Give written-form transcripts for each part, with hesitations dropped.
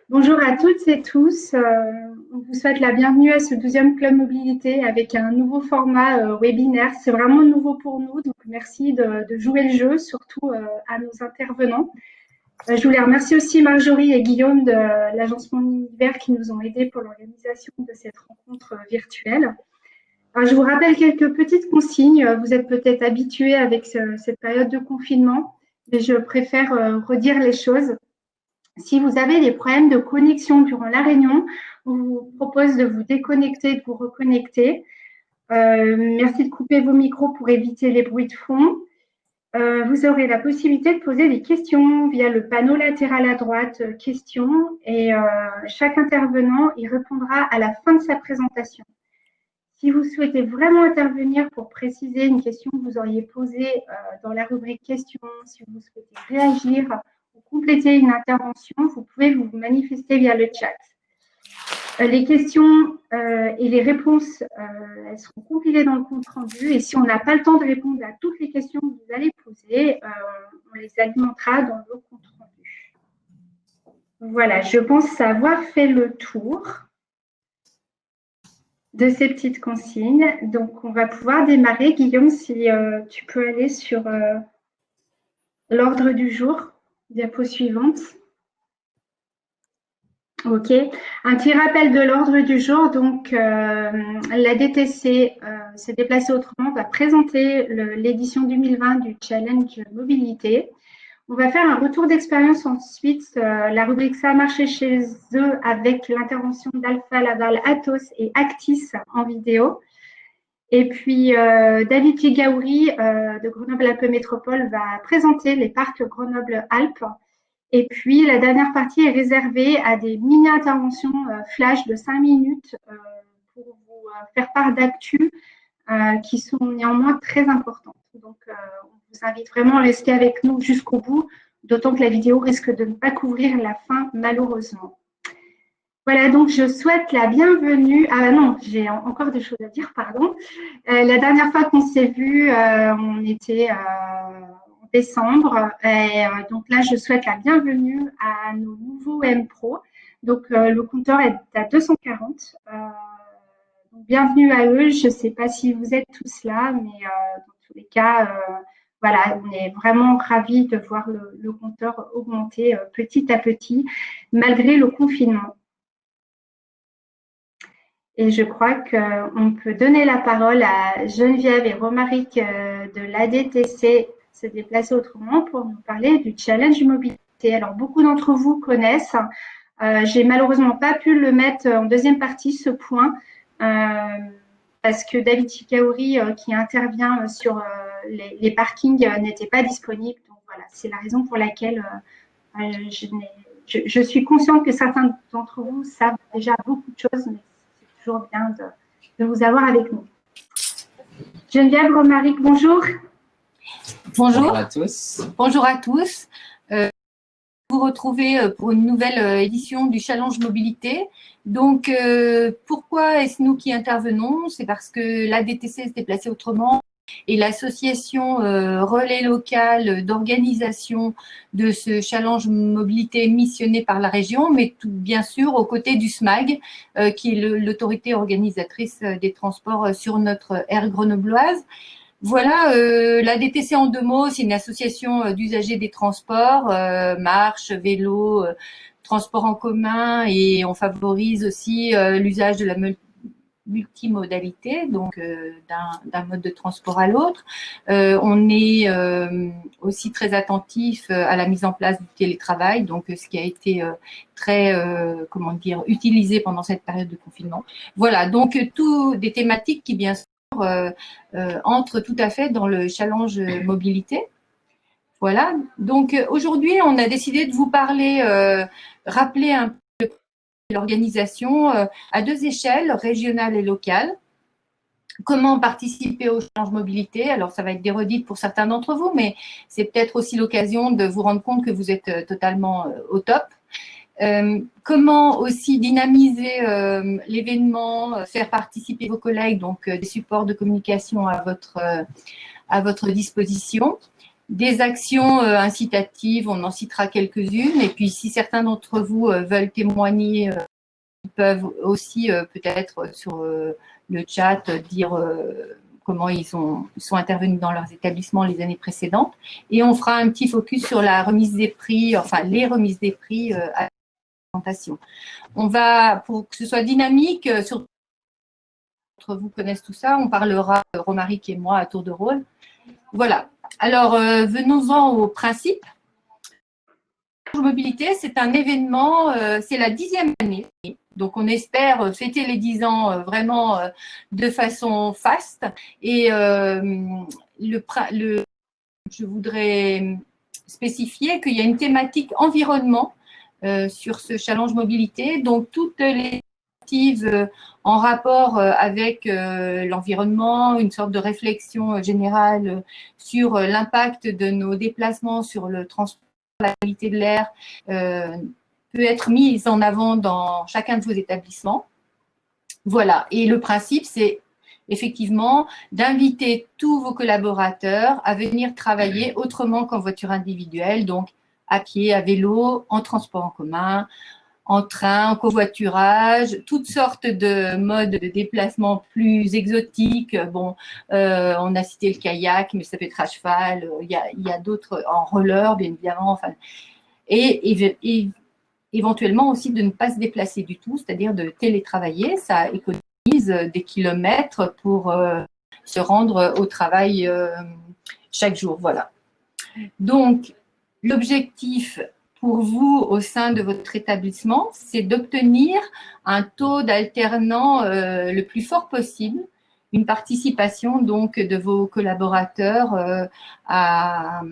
Bonjour à toutes et tous. On vous souhaite la bienvenue à ce 12e Club Mobilité avec un nouveau format webinaire. C'est vraiment nouveau pour nous, donc merci de jouer le jeu, surtout à nos intervenants. Je voulais remercier aussi Marjorie et Guillaume de l'agence Mon Univers qui nous ont aidés pour l'organisation de cette rencontre virtuelle. Alors, je vous rappelle quelques petites consignes. Vous êtes peut-être habitués avec cette période de confinement, mais je préfère redire les choses. Si vous avez des problèmes de connexion durant la réunion, on vous propose de vous déconnecter, de vous reconnecter. Merci de couper vos micros pour éviter les bruits de fond. Vous aurez la possibilité de poser des questions via le panneau latéral à droite, questions, et chaque intervenant y répondra à la fin de sa présentation. Si vous souhaitez vraiment intervenir pour préciser une question que vous auriez posée dans la rubrique questions, si vous souhaitez réagir ou compléter une intervention, vous pouvez vous manifester via le chat. Les questions et les réponses, elles seront compilées dans le compte rendu. Et si on n'a pas le temps de répondre à toutes les questions que vous allez poser, on les alimentera dans le compte rendu. Voilà, je pense avoir fait le tour de ces petites consignes. Donc, on va pouvoir démarrer. Guillaume, si tu peux aller sur l'ordre du jour, diapo suivante. Ok. Un petit rappel de l'ordre du jour. Donc, la DTC s'est déplacée autrement, va présenter l'édition 2020 du Challenge Mobilité. On va faire un retour d'expérience ensuite, la rubrique Ça a marché chez eux avec l'intervention d'Alpha Laval, Atos et Actis en vidéo. Et puis, David Gigaouri de Grenoble-Alpes Métropole va présenter les parcs Grenoble-Alpes. Et puis, la dernière partie est réservée à des mini-interventions flash de 5 minutes pour vous faire part d'actu qui sont néanmoins très importantes. Donc, on vous invite vraiment à rester avec nous jusqu'au bout, d'autant que la vidéo risque de ne pas couvrir la fin, malheureusement. Voilà, donc je souhaite la bienvenue. Ah non, j'ai encore des choses à dire, pardon. La dernière fois qu'on s'est vu, on était en décembre. Et donc là, je souhaite la bienvenue à nos nouveaux M-Pro. Donc le compteur est à 240. Donc, bienvenue à eux. Je ne sais pas si vous êtes tous là, mais dans tous les cas, voilà, on est vraiment ravis de voir le compteur augmenter petit à petit, malgré le confinement. Et je crois qu'on peut donner la parole à Geneviève et Romaric de l'ADTC Se déplacer autrement pour nous parler du challenge mobilité. Alors, beaucoup d'entre vous connaissent. J'ai malheureusement pas pu le mettre en deuxième partie, ce point, parce que David Chikaori, qui intervient sur les parkings, n'était pas disponible. Donc, voilà, c'est la raison pour laquelle je suis consciente que certains d'entre vous savent déjà beaucoup de choses, mais c'est toujours bien de vous avoir avec nous. Geneviève, Romaric, bonjour. Bonjour à tous. Bonjour à tous. Vous retrouvez pour une nouvelle édition du Challenge Mobilité. Donc, pourquoi est-ce nous qui intervenons? C'est parce que la DTC s'est déplacée autrement et l'association Relais Local d'organisation de ce Challenge Mobilité missionné par la région, mais tout, bien sûr aux côtés du SMAG, qui est l'autorité organisatrice des transports sur notre aire grenobloise. Voilà, la DTC en deux mots, c'est une association d'usagers des transports, marche, vélo, transport en commun, et on favorise aussi l'usage de la multimodalité, donc d'un mode de transport à l'autre. On est aussi très attentif à la mise en place du télétravail, donc ce qui a été très, comment dire, utilisé pendant cette période de confinement. Voilà, donc tout des thématiques qui bien sûr entre tout à fait dans le challenge mobilité. Voilà, donc aujourd'hui, on a décidé de vous parler, rappeler un peu l'organisation à deux échelles, régionale et locale. Comment participer au challenge mobilité? Alors, ça va être des redites pour certains d'entre vous, mais c'est peut-être aussi l'occasion de vous rendre compte que vous êtes totalement au top. Comment aussi dynamiser l'événement, faire participer vos collègues, donc des supports de communication à votre disposition. Des actions incitatives, on en citera quelques-unes. Et puis, si certains d'entre vous veulent témoigner, ils peuvent aussi peut-être sur le chat dire comment ils sont intervenus dans leurs établissements les années précédentes. Et on fera un petit focus sur la remise des prix, enfin les remises des prix à la présentation. On va, pour que ce soit dynamique, surtout d'entre vous connaissent tout ça, on parlera, Romaric et moi, à tour de rôle. Voilà. Alors, venons-en au principe. Mobilité, c'est un événement, c'est la 10e année. Donc, on espère fêter les 10 ans vraiment de façon faste. Et je voudrais spécifier qu'il y a une thématique environnement sur ce challenge mobilité. Donc, toutes les initiatives en rapport avec l'environnement, une sorte de réflexion générale sur l'impact de nos déplacements sur le transport, la qualité de l'air, peut être mise en avant dans chacun de vos établissements. Voilà. Et le principe, c'est effectivement d'inviter tous vos collaborateurs à venir travailler autrement qu'en voiture individuelle, donc à pied, à vélo, en transport en commun, en train, en covoiturage, toutes sortes de modes de déplacement plus exotiques. Bon, on a cité le kayak, mais ça peut être à cheval. Il y a d'autres en roller, bien évidemment. Enfin, et éventuellement aussi de ne pas se déplacer du tout, c'est-à-dire de télétravailler. Ça économise des kilomètres pour se rendre au travail chaque jour. Voilà. Donc, l'objectif pour vous au sein de votre établissement, c'est d'obtenir un taux d'alternants le plus fort possible, une participation donc de vos collaborateurs à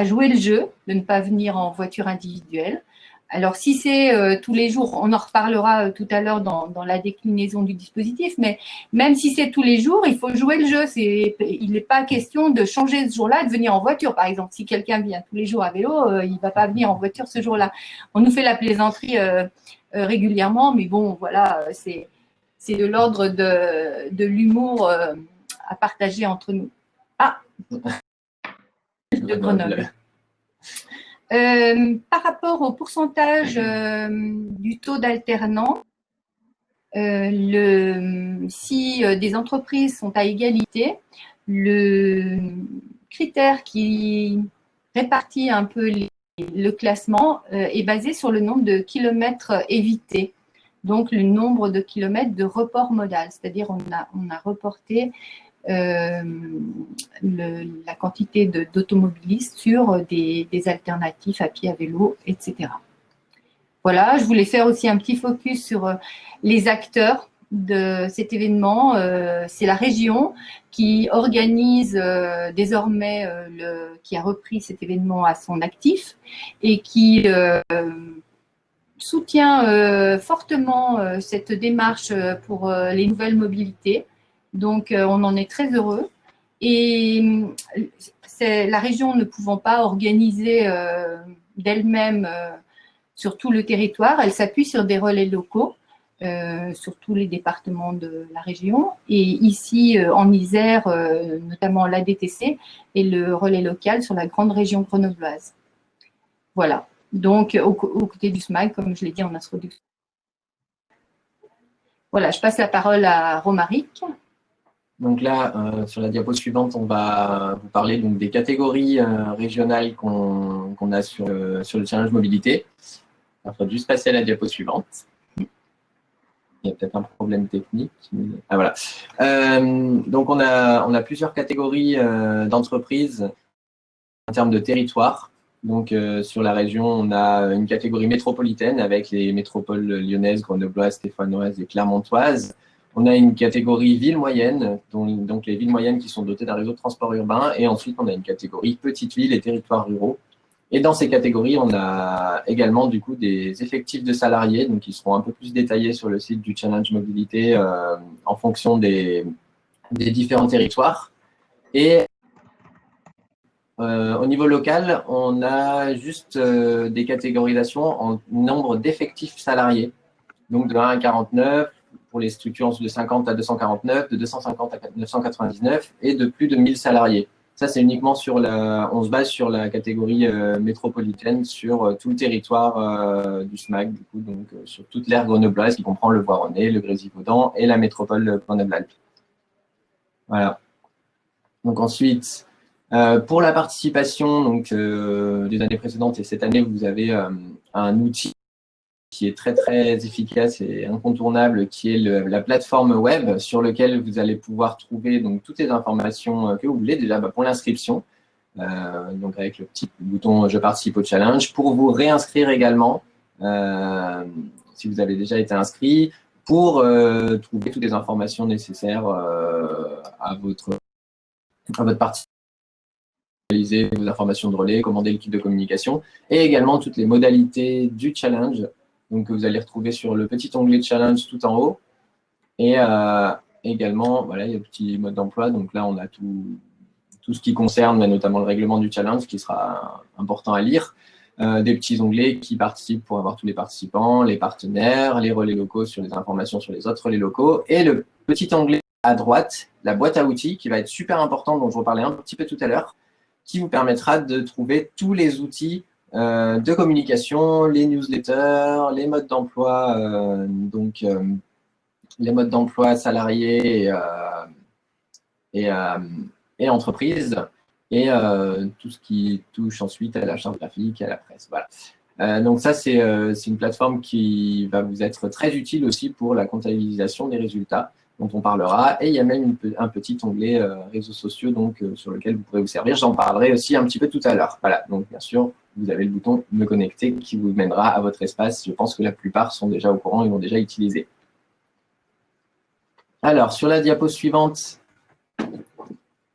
jouer le jeu, de ne pas venir en voiture individuelle. Alors, si c'est tous les jours, on en reparlera tout à l'heure dans la déclinaison du dispositif, mais même si c'est tous les jours, il faut jouer le jeu. Il n'est pas question de changer ce jour-là et de venir en voiture. Par exemple, si quelqu'un vient tous les jours à vélo, il ne va pas venir en voiture ce jour-là. On nous fait la plaisanterie régulièrement, mais bon, voilà, c'est de l'ordre de l'humour à partager entre nous. Ah, de Grenoble. Par rapport au pourcentage du taux d'alternants, si des entreprises sont à égalité, le critère qui répartit un peu le classement est basé sur le nombre de kilomètres évités, donc le nombre de kilomètres de report modal, c'est-à-dire on a reporté la quantité d'automobilistes sur des alternatives à pied, à vélo, etc. Voilà, je voulais faire aussi un petit focus sur les acteurs de cet événement. C'est la région qui organise désormais, qui a repris cet événement à son actif et qui soutient fortement cette démarche pour les nouvelles mobilités. Donc, on en est très heureux. Et la région ne pouvant pas organiser d'elle-même sur tout le territoire, elle s'appuie sur des relais locaux, sur tous les départements de la région. Et ici, en Isère, notamment l'ADTC et le relais local sur la grande région grenobloise. Voilà. Donc, aux côtés du SMAG, comme je l'ai dit en introduction. Voilà, je passe la parole à Romaric. Donc là, sur la diapo suivante, on va vous parler donc, des catégories régionales qu'on a sur le challenge mobilité. Il faudra juste passer à la diapo suivante. Il y a peut-être un problème technique. Ah, voilà. Donc, on a plusieurs catégories d'entreprises en termes de territoire. Donc, sur la région, on a une catégorie métropolitaine avec les métropoles lyonnaises, grenobloises, stéphanoises et clermontoises. On a une catégorie ville moyenne, donc les villes moyennes qui sont dotées d'un réseau de transport urbain. Et ensuite, on a une catégorie petites villes et territoires ruraux. Et dans ces catégories, on a également du coup des effectifs de salariés, donc qui seront un peu plus détaillés sur le site du Challenge Mobilité en fonction des différents territoires. Et au niveau local, on a juste des catégorisations en nombre d'effectifs salariés, donc de 1 à 49, pour les structures de 50 à 249, de 250 à 999 et de plus de 1000 salariés. Ça, c'est uniquement sur on se base sur la catégorie métropolitaine, sur tout le territoire du SMAC, du coup, donc sur toute l'aire grenobloise qui comprend le Voironnais, le Grésivaudan et la métropole Grenoble-Alpes. Voilà. Donc ensuite, pour la participation donc, des années précédentes et cette année, vous avez un outil qui est très très efficace et incontournable, qui est la plateforme web sur laquelle vous allez pouvoir trouver donc toutes les informations que vous voulez, déjà pour l'inscription, donc avec le petit bouton « Je participe au challenge », pour vous réinscrire également, si vous avez déjà été inscrit, pour trouver toutes les informations nécessaires à votre participation, réaliser vos informations de relais, commander le kit de communication, et également toutes les modalités du challenge, donc que vous allez retrouver sur le petit onglet challenge tout en haut. Et également, voilà, il y a le petit mode d'emploi. Donc là, on a tout ce qui concerne notamment le règlement du challenge, qui sera important à lire. Des petits onglets qui participent pour avoir tous les participants, les partenaires, les relais locaux sur les informations sur les autres relais locaux. Et le petit onglet à droite, la boîte à outils, qui va être super important, dont je vous parlais un petit peu tout à l'heure, qui vous permettra de trouver tous les outils de communication, les newsletters, les modes d'emploi, donc les modes d'emploi salariés et entreprises, et tout ce qui touche ensuite à la charte graphique et à la presse. Voilà. Donc ça, c'est une plateforme qui va vous être très utile aussi pour la comptabilisation des résultats, dont on parlera. Et il y a même un petit onglet réseaux sociaux donc, sur lequel vous pourrez vous servir. J'en parlerai aussi un petit peu tout à l'heure. Voilà, donc bien sûr, vous avez le bouton « Me connecter » qui vous mènera à votre espace. Je pense que la plupart sont déjà au courant et l'ont déjà utilisé. Alors, sur la diapo suivante,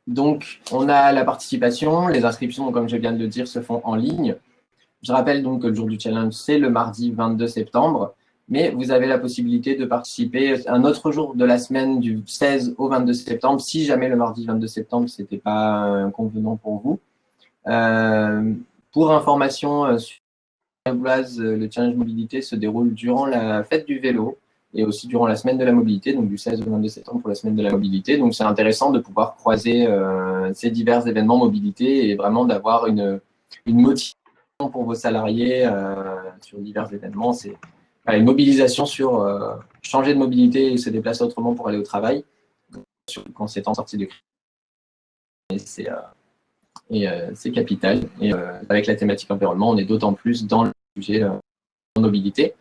donc, on a la participation. Les inscriptions, comme je viens de le dire, se font en ligne. Je rappelle donc que le jour du challenge, c'est le mardi 22 septembre. Mais vous avez la possibilité de participer un autre jour de la semaine du 16 au 22 septembre, si jamais le mardi 22 septembre, ce n'était pas convenant pour vous. Pour information, sur le challenge mobilité se déroule durant la fête du vélo et aussi durant la semaine de la mobilité, donc du 16 au 22 septembre pour la semaine de la mobilité. Donc, c'est intéressant de pouvoir croiser ces divers événements mobilité et vraiment d'avoir une motivation pour vos salariés sur divers événements. C'est une mobilisation sur changer de mobilité et se déplacer autrement pour aller au travail, quand c'est en sortie de crise. C'est capital. Et avec la thématique environnement, on est d'autant plus dans le sujet de mobilité.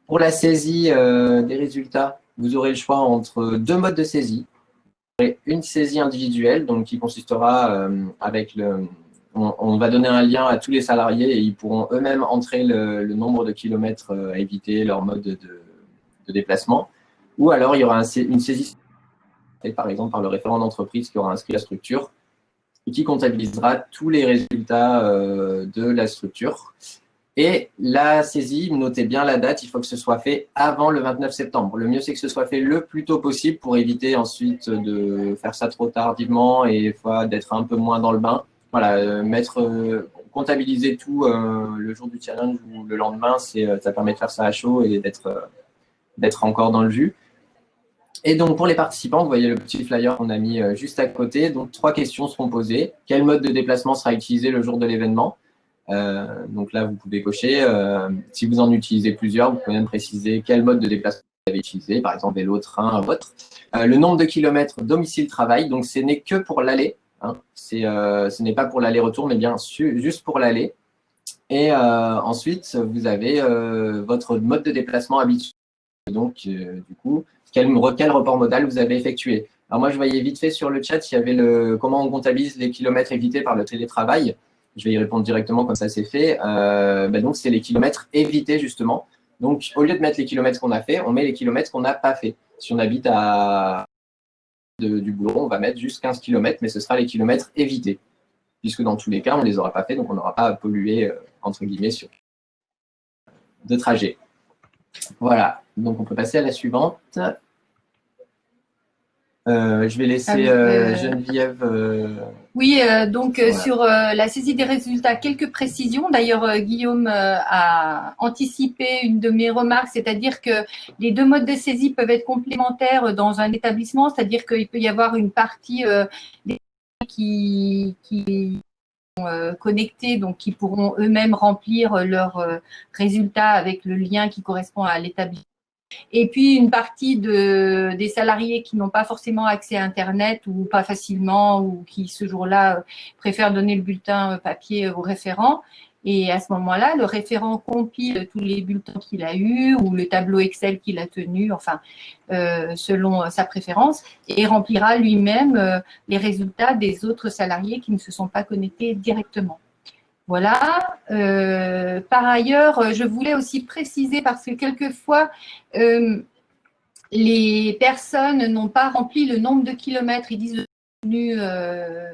Pour la saisie des résultats, vous aurez le choix entre deux modes de saisie. Vous aurez une saisie individuelle, donc qui consistera avec on va donner un lien à tous les salariés et ils pourront eux-mêmes entrer le nombre de kilomètres à éviter, leur mode de déplacement. Ou alors, il y aura une saisie, par exemple, par le référent d'entreprise qui aura inscrit la structure et qui comptabilisera tous les résultats de la structure. Et la saisie, notez bien la date, il faut que ce soit fait avant le 29 septembre. Le mieux, c'est que ce soit fait le plus tôt possible pour éviter ensuite de faire ça trop tardivement et d'être un peu moins dans le bain. Voilà, comptabiliser tout le jour du challenge ou le lendemain, ça permet de faire ça à chaud et d'être encore dans le jus. Et donc, pour les participants, vous voyez le petit flyer qu'on a mis juste à côté. Donc, 3 questions seront posées. Quel mode de déplacement sera utilisé le jour de l'événement ? Donc là, vous pouvez cocher. Si vous en utilisez plusieurs, vous pouvez même préciser quel mode de déplacement vous avez utilisé, par exemple vélo, train, autre. Le nombre de kilomètres domicile-travail, donc ce n'est que pour l'aller. Hein. Ce n'est pas pour l'aller-retour, mais bien juste pour l'aller. Et ensuite, vous avez votre mode de déplacement habituel. Donc, du coup, quel report modal vous avez effectué. Alors moi, je voyais vite fait sur le chat, il y avait comment on comptabilise les kilomètres évités par le télétravail. Je vais y répondre directement, comme ça c'est fait. Donc, c'est les kilomètres évités, justement. Donc, au lieu de mettre les kilomètres qu'on a fait, on met les kilomètres qu'on n'a pas fait. Si on habite du boulot, on va mettre juste 15 km, mais ce sera les kilomètres évités. Puisque dans tous les cas, on ne les aura pas fait, donc on n'aura pas à polluer, entre guillemets, sur de trajet. Voilà, donc on peut passer à la suivante. Je vais laisser Geneviève. Oui, donc voilà. Sur la saisie des résultats, quelques précisions. D'ailleurs, Guillaume a anticipé une de mes remarques, c'est-à-dire que les deux modes de saisie peuvent être complémentaires dans un établissement, c'est-à-dire qu'il peut y avoir une partie des qui sont connectés, donc qui pourront eux-mêmes remplir leurs résultats avec le lien qui correspond à l'établissement. Et puis une partie des salariés qui n'ont pas forcément accès à Internet ou pas facilement ou qui ce jour-là préfèrent donner le bulletin papier au référent. Et à ce moment-là, le référent compile tous les bulletins qu'il a eus ou le tableau Excel qu'il a tenu, enfin, selon sa préférence, et remplira lui-même les résultats des autres salariés qui ne se sont pas connectés directement. Voilà. Par ailleurs, je voulais aussi préciser, parce que quelquefois, les personnes n'ont pas rempli le nombre de kilomètres. Ils disent venu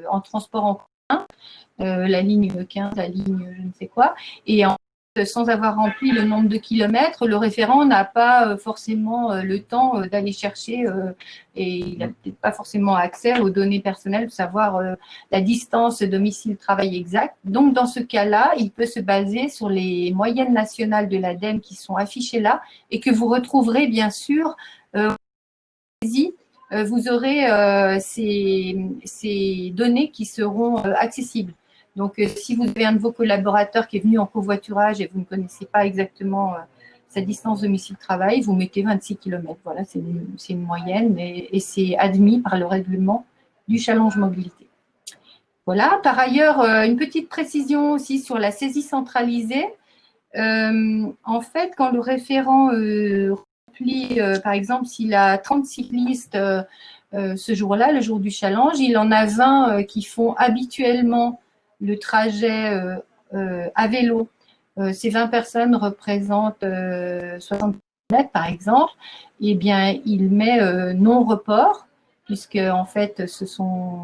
en transport en commun, la ligne 15, la ligne je ne sais quoi, et sans avoir rempli le nombre de kilomètres, le référent n'a pas forcément le temps d'aller chercher et il n'a peut-être pas forcément accès aux données personnelles pour savoir la distance domicile-travail exact. Donc, dans ce cas-là, il peut se baser sur les moyennes nationales de l'ADEME qui sont affichées là et que vous retrouverez bien sûr. Vous aurez ces données qui seront accessibles. Donc, si vous avez un de vos collaborateurs qui est venu en covoiturage et vous ne connaissez pas exactement sa distance domicile-travail, vous mettez 26 km. Voilà, c'est une moyenne et c'est admis par le règlement du challenge mobilité. Voilà. Par ailleurs, une petite précision aussi sur la saisie centralisée. En fait, quand le référent remplit, par exemple, s'il a 30 cyclistes ce jour-là, le jour du challenge, il en a 20 qui font habituellement le trajet à vélo. Ces 20 personnes représentent 60 km, par exemple. Eh bien, il met non-report, puisque en fait, ce sont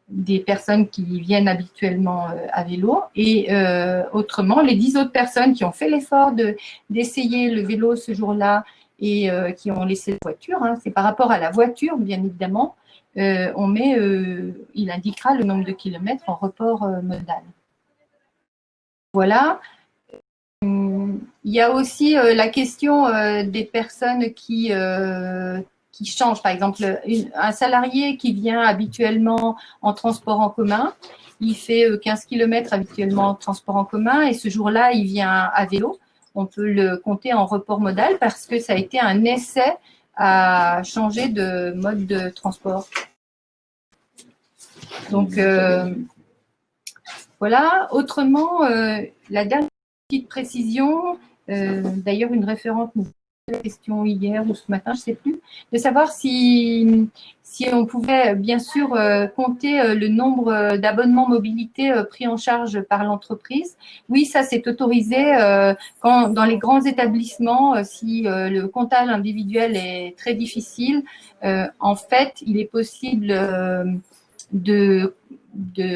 des personnes qui viennent habituellement à vélo. Et autrement, les 10 autres personnes qui ont fait l'effort d'essayer le vélo ce jour-là et qui ont laissé la voiture, hein, c'est par rapport à la voiture, bien évidemment, il indiquera le nombre de kilomètres en report modal. Voilà. Il y a aussi la question des personnes qui changent. Par exemple, un salarié qui vient habituellement en transport en commun, il fait 15 km habituellement en transport en commun et ce jour-là, il vient à vélo. On peut le compter en report modal parce que ça a été un essai à changer de mode de transport. Donc, voilà. Autrement, la dernière petite précision, d'ailleurs, une référente nous posait la question hier ou ce matin, je ne sais plus, de savoir si on pouvait bien sûr compter le nombre d'abonnements mobilité pris en charge par l'entreprise. Oui, ça c'est autorisé dans les grands établissements, si le comptage individuel est très difficile. En fait, il est possible de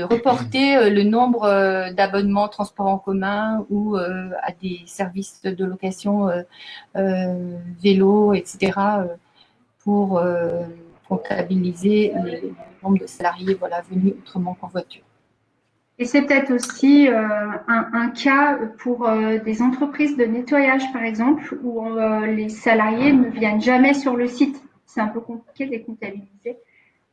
reporter le nombre d'abonnements transport en commun ou à des services de location vélo, etc. Pour comptabiliser le nombre de salariés venus autrement qu'en voiture. Et c'est peut-être aussi un cas pour des entreprises de nettoyage, par exemple, où les salariés ne viennent jamais sur le site. C'est un peu compliqué de les comptabiliser.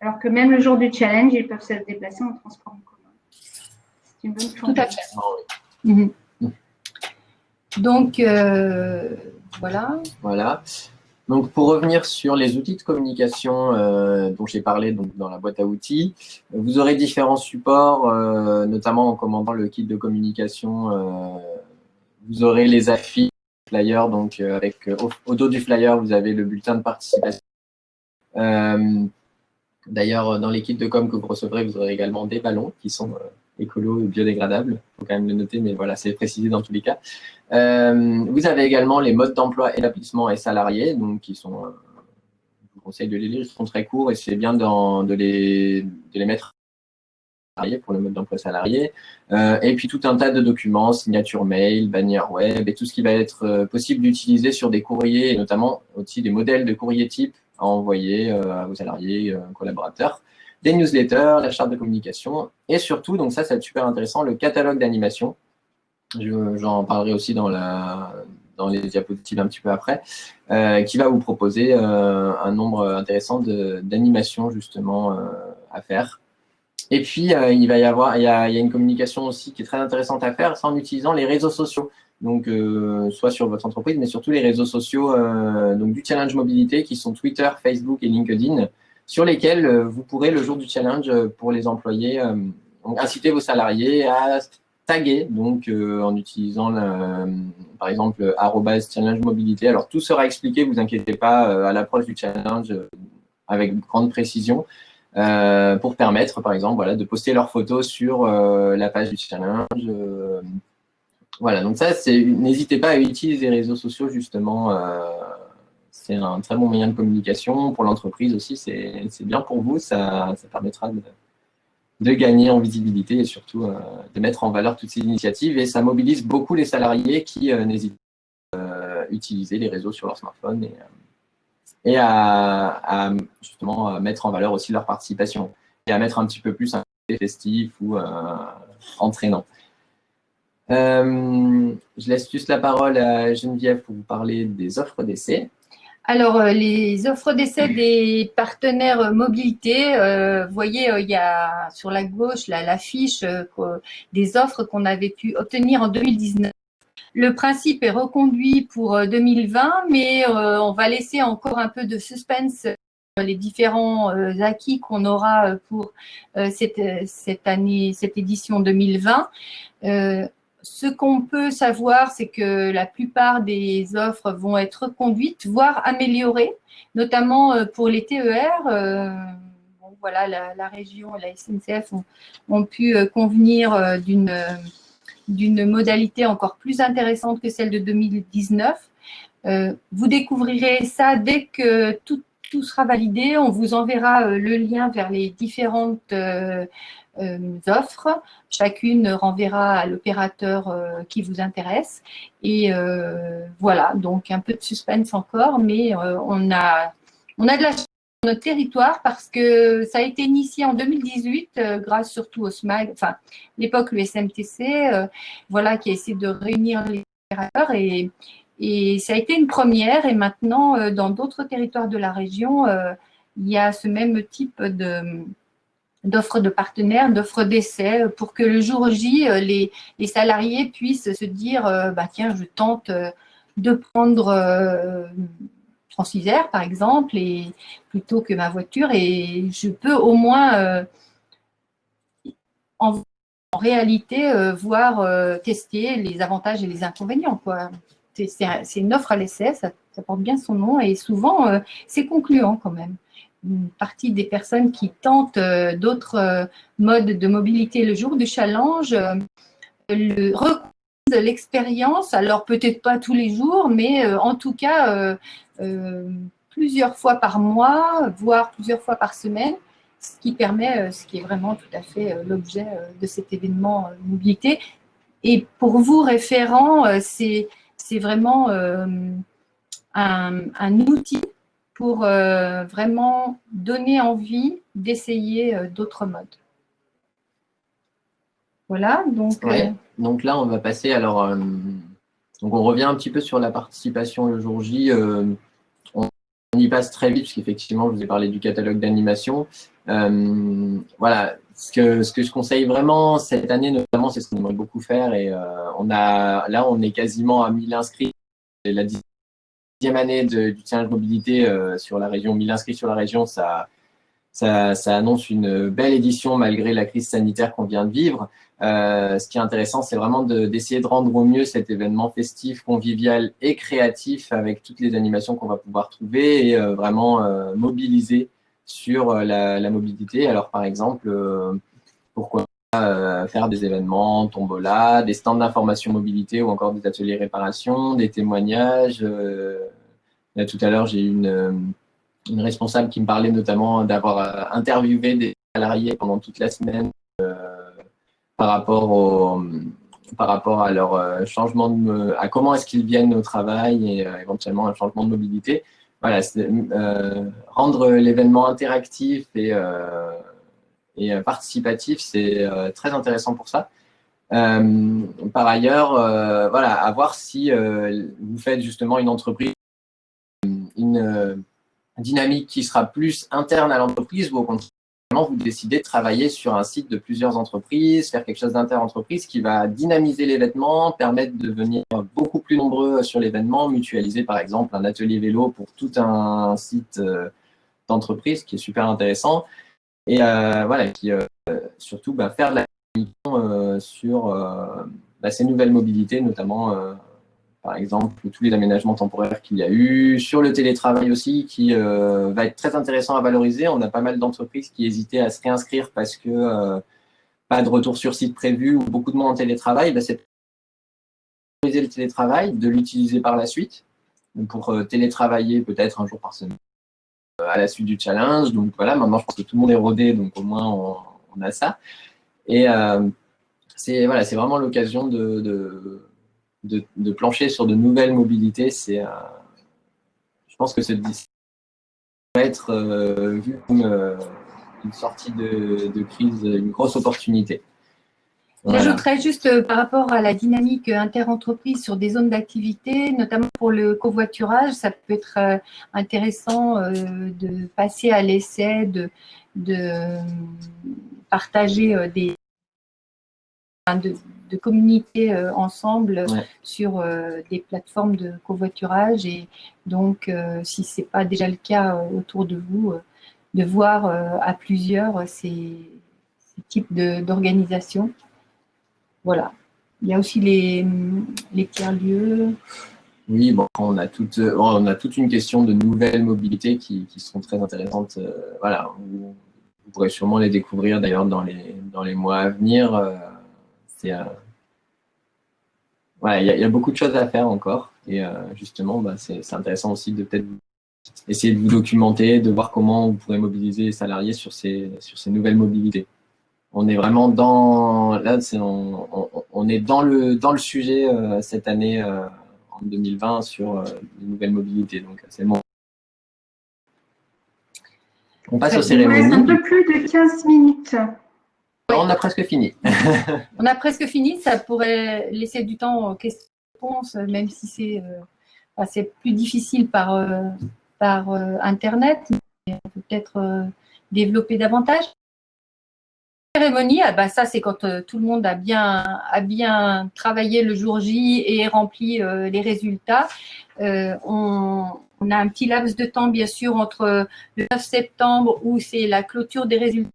Alors que même le jour du challenge, ils peuvent se déplacer en transport en commun. C'est une bonne chose. Tout à fait. Donc, voilà. Voilà. Donc, pour revenir sur les outils de communication dont j'ai parlé donc, dans la boîte à outils, vous aurez différents supports, notamment en commandant le kit de communication. Vous aurez les affiches, flyers, donc avec au dos du flyer, vous avez le bulletin de participation. D'ailleurs, dans les kits de com que vous recevrez, vous aurez également des ballons qui sont écolo et biodégradables. Il faut quand même le noter, mais voilà, c'est précisé dans tous les cas. Vous avez également les modes d'emploi établissement et salariés, donc qui sont, je vous conseille de les lire, ils sont très courts et c'est bien de les mettre pour le mode d'emploi salarié. Et puis tout un tas de documents, signatures mail, bannières web et tout ce qui va être possible d'utiliser sur des courriers et notamment aussi des modèles de courrier type à envoyer à vos salariés, collaborateurs, des newsletters, la charte de communication et surtout, donc ça c'est super intéressant, le catalogue d'animation. J'en parlerai aussi dans les diapositives un petit peu après, qui va vous proposer un nombre intéressant d'animations justement à faire. Et puis, il y a une communication aussi qui est très intéressante à faire, c'est en utilisant les réseaux sociaux. Donc, soit sur votre entreprise, mais surtout les réseaux sociaux donc du challenge mobilité, qui sont Twitter, Facebook et LinkedIn, sur lesquels vous pourrez, le jour du challenge, pour les employés, inciter vos salariés à taguer, donc en utilisant, par exemple, @challenge mobilité. Alors, tout sera expliqué, vous inquiétez pas, à l'approche du challenge, avec grande précision. Pour permettre, par exemple, voilà, de poster leurs photos sur la page du challenge. Voilà, donc ça, n'hésitez pas à utiliser les réseaux sociaux, justement. C'est un très bon moyen de communication. Pour l'entreprise aussi, c'est bien pour vous. Ça permettra de gagner en visibilité et surtout de mettre en valeur toutes ces initiatives. Et ça mobilise beaucoup les salariés qui n'hésitent pas à utiliser les réseaux sur leur smartphone et à justement mettre en valeur aussi leur participation et à mettre un petit peu plus un côté festif ou entraînant. Je laisse juste la parole à Geneviève pour vous parler des offres d'essai. Alors, les offres d'essai des partenaires mobilité, vous voyez, il y a sur la gauche l'affiche des offres qu'on avait pu obtenir en 2019. Le principe est reconduit pour 2020, mais on va laisser encore un peu de suspense sur les différents acquis qu'on aura pour cette année, cette édition 2020. Ce qu'on peut savoir, c'est que la plupart des offres vont être reconduites, voire améliorées, notamment pour les TER. Bon, voilà, la région et la SNCF ont pu convenir d'une modalité encore plus intéressante que celle de 2019. Vous découvrirez ça dès que tout sera validé. On vous enverra le lien vers les différentes offres. Chacune renverra à l'opérateur qui vous intéresse. Et voilà, donc un peu de suspense encore, mais on a de la chance sur notre territoire parce que ça a été initié en 2018 grâce surtout au SMAG, enfin l'époque le SMTC, voilà, qui a essayé de réunir les opérateurs et ça a été une première. Et maintenant, dans d'autres territoires de la région, il y a ce même type d'offres de partenaires, d'offres d'essai, pour que le jour J, les salariés puissent se dire bah, tiens, je tente de prendre Transisère, par exemple, et plutôt que ma voiture, et je peux au moins en réalité voir tester les avantages et les inconvénients, quoi. C'est une offre à l'essai, ça porte bien son nom, et souvent c'est concluant quand même. Une partie des personnes qui tentent d'autres modes de mobilité le jour du challenge reconnaissent l'expérience, alors peut-être pas tous les jours, mais en tout cas plusieurs fois par mois, voire plusieurs fois par semaine, ce qui permet, ce qui est vraiment tout à fait l'objet de cet événement mobilité. Et pour vous, référents, c'est vraiment un outil pour vraiment donner envie d'essayer d'autres modes. Voilà, donc… Ouais. Donc là, on va passer, alors, donc on revient un petit peu sur la participation le jour J. On y passe très vite, parce qu'effectivement, je vous ai parlé du catalogue d'animation. Voilà, ce que je conseille vraiment cette année, notamment, c'est ce qu'on aimerait beaucoup faire. Et là, on est quasiment à 1000 inscrits. C'est la 10e année du challenge mobilité sur la région. 1000 inscrits sur la région, ça annonce une belle édition malgré la crise sanitaire qu'on vient de vivre. Ce qui est intéressant, c'est vraiment d'essayer de rendre au mieux cet événement festif, convivial et créatif avec toutes les animations qu'on va pouvoir trouver et vraiment mobiliser sur la mobilité. Alors, par exemple, pourquoi pas faire des événements, tombola, des stands d'information mobilité ou encore des ateliers réparation, des témoignages. Là, tout à l'heure, j'ai eu une responsable qui me parlait notamment d'avoir interviewé des salariés pendant toute la semaine par rapport à leur changement à comment est-ce qu'ils viennent au travail et éventuellement un changement de mobilité. Voilà, rendre l'événement interactif et participatif, c'est très intéressant pour ça. Par ailleurs, voilà, à voir si vous faites justement une entreprise, une dynamique qui sera plus interne à l'entreprise ou au contraire vous décidez de travailler sur un site de plusieurs entreprises, faire quelque chose d'inter-entreprise qui va dynamiser l'événement, permettre de venir beaucoup plus nombreux sur l'événement, mutualiser par exemple un atelier vélo pour tout un site d'entreprise qui est super intéressant. Et voilà, qui surtout faire de la communication sur ces nouvelles mobilités, notamment par exemple tous les aménagements temporaires qu'il y a eu, sur le télétravail aussi, qui va être très intéressant à valoriser. On a pas mal d'entreprises qui hésitaient à se réinscrire parce que pas de retour sur site prévu ou beaucoup de monde en télétravail. C'est de valoriser le télétravail, de l'utiliser par la suite, pour télétravailler peut-être un jour par semaine à la suite du challenge. Donc voilà, maintenant je pense que tout le monde est rodé, donc au moins on a ça. Et c'est vraiment l'occasion de plancher sur de nouvelles mobilités. Je pense que ce va être vu comme une sortie de crise, une grosse opportunité. Voilà. J'ajouterais juste par rapport à la dynamique inter-entreprise sur des zones d'activité, notamment pour le covoiturage, ça peut être intéressant de passer à l'essai, de partager de communiquer ensemble sur des plateformes de covoiturage. Et donc, si ce n'est pas déjà le cas autour de vous, de voir à plusieurs ces types d'organisations. Voilà. Il y a aussi les tiers-lieux. Oui, on a toute une question de nouvelles mobilités qui sont très intéressantes. Voilà, vous pourrez sûrement les découvrir d'ailleurs dans les mois à venir. Il y a beaucoup de choses à faire encore. Et justement, c'est intéressant aussi de peut-être essayer de vous documenter, de voir comment vous pourrez mobiliser les salariés sur ces nouvelles mobilités. On est vraiment on est dans le sujet cette année en 2020 sur les nouvelles mobilités. Donc c'est bon. On passe aux cérémonies. Il reste un peu plus de 15 minutes. On a presque fini. On a presque fini. Ça pourrait laisser du temps aux questions-réponses, même si c'est plus difficile par Internet, mais on peut peut-être développer davantage. Cérémonie, ça c'est quand tout le monde a bien travaillé le jour J et rempli les résultats. On a un petit laps de temps bien sûr entre le 9 septembre où c'est la clôture des résultats,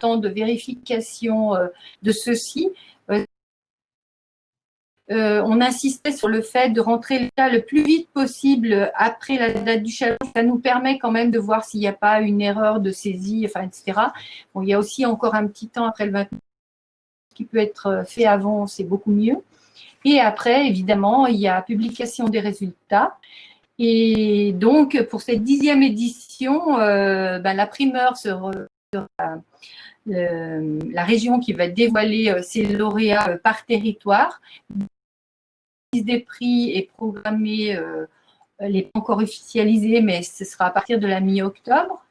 de vérification de ceux-ci. On insistait sur le fait de rentrer le plus vite possible après la date du challenge. Ça nous permet quand même de voir s'il n'y a pas une erreur de saisie, etc. Bon, il y a aussi encore un petit temps après le 29 qui peut être fait avant, c'est beaucoup mieux. Et après, évidemment, il y a publication des résultats. Et donc, pour cette 10e édition, la primeur sera la région qui va dévoiler ses lauréats par territoire. Des prix est programmée, elle n'est pas encore officialisée, mais ce sera à partir de la mi-octobre.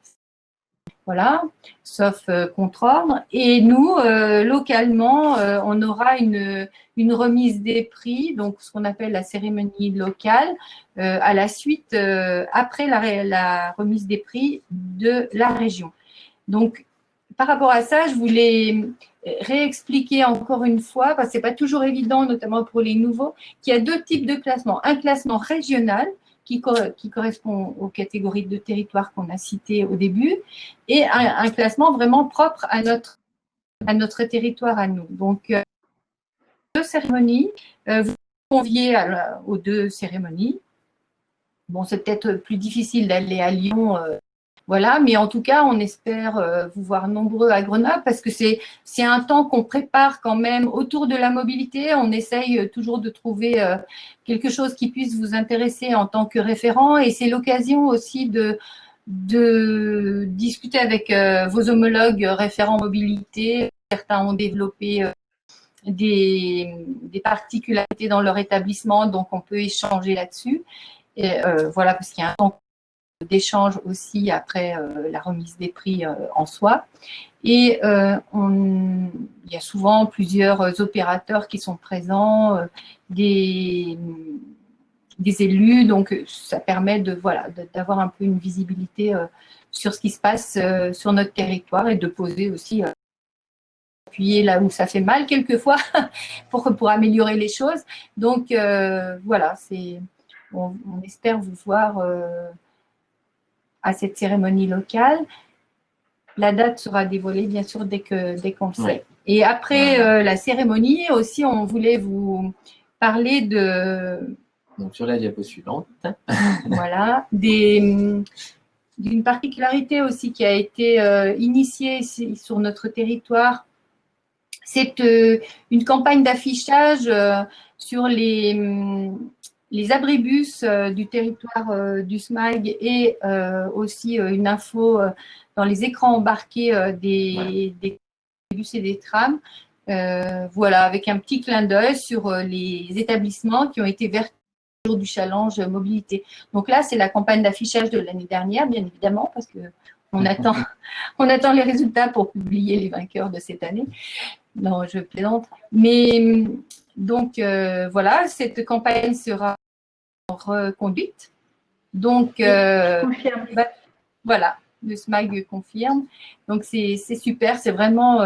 Voilà, sauf contre-ordre. Et nous, localement, on aura une remise des prix, donc ce qu'on appelle la cérémonie locale, à la suite, après la remise des prix de la région. Donc, par rapport à ça, je voulais réexpliquer encore une fois, parce que ce n'est pas toujours évident, notamment pour les nouveaux, qu'il y a deux types de classements. Un classement régional qui correspond aux catégories de territoire qu'on a citées au début, et un classement vraiment propre à notre territoire à nous. Donc, deux cérémonies, vous conviez aux deux cérémonies. Bon, c'est peut-être plus difficile d'aller à Lyon, voilà, mais en tout cas, on espère vous voir nombreux à Grenoble parce que c'est un temps qu'on prépare quand même autour de la mobilité. On essaye toujours de trouver quelque chose qui puisse vous intéresser en tant que référent et c'est l'occasion aussi de discuter avec vos homologues référents mobilité. Certains ont développé des particularités dans leur établissement, donc on peut échanger là-dessus. Et voilà, parce qu'il y a un temps d'échange aussi après la remise des prix en soi. Et il y a souvent plusieurs opérateurs qui sont présents, des des élus. Donc, ça permet d'avoir un peu une visibilité sur ce qui se passe sur notre territoire et de poser aussi, appuyer là où ça fait mal quelquefois pour améliorer les choses. Donc, voilà, on espère vous voir à cette cérémonie locale. La date sera dévoilée, bien sûr, dès qu'on le sait. Ouais. Et après la cérémonie, aussi, on voulait vous parler Donc, sur la diapo suivante. voilà, d'une particularité aussi qui a été initiée ici, sur notre territoire. C'est une campagne d'affichage sur les abribus du territoire du SMAG et aussi une info dans les écrans embarqués des bus et des trams. Voilà, avec un petit clin d'œil sur les établissements qui ont été vertueux du challenge mobilité. Donc là, c'est la campagne d'affichage de l'année dernière, bien évidemment, parce qu'on attend les résultats pour publier les vainqueurs de cette année. Non, je plaisante. Mais donc, voilà, cette campagne sera reconduite. Donc, voilà, le SMAG confirme. Donc, c'est super. C'est vraiment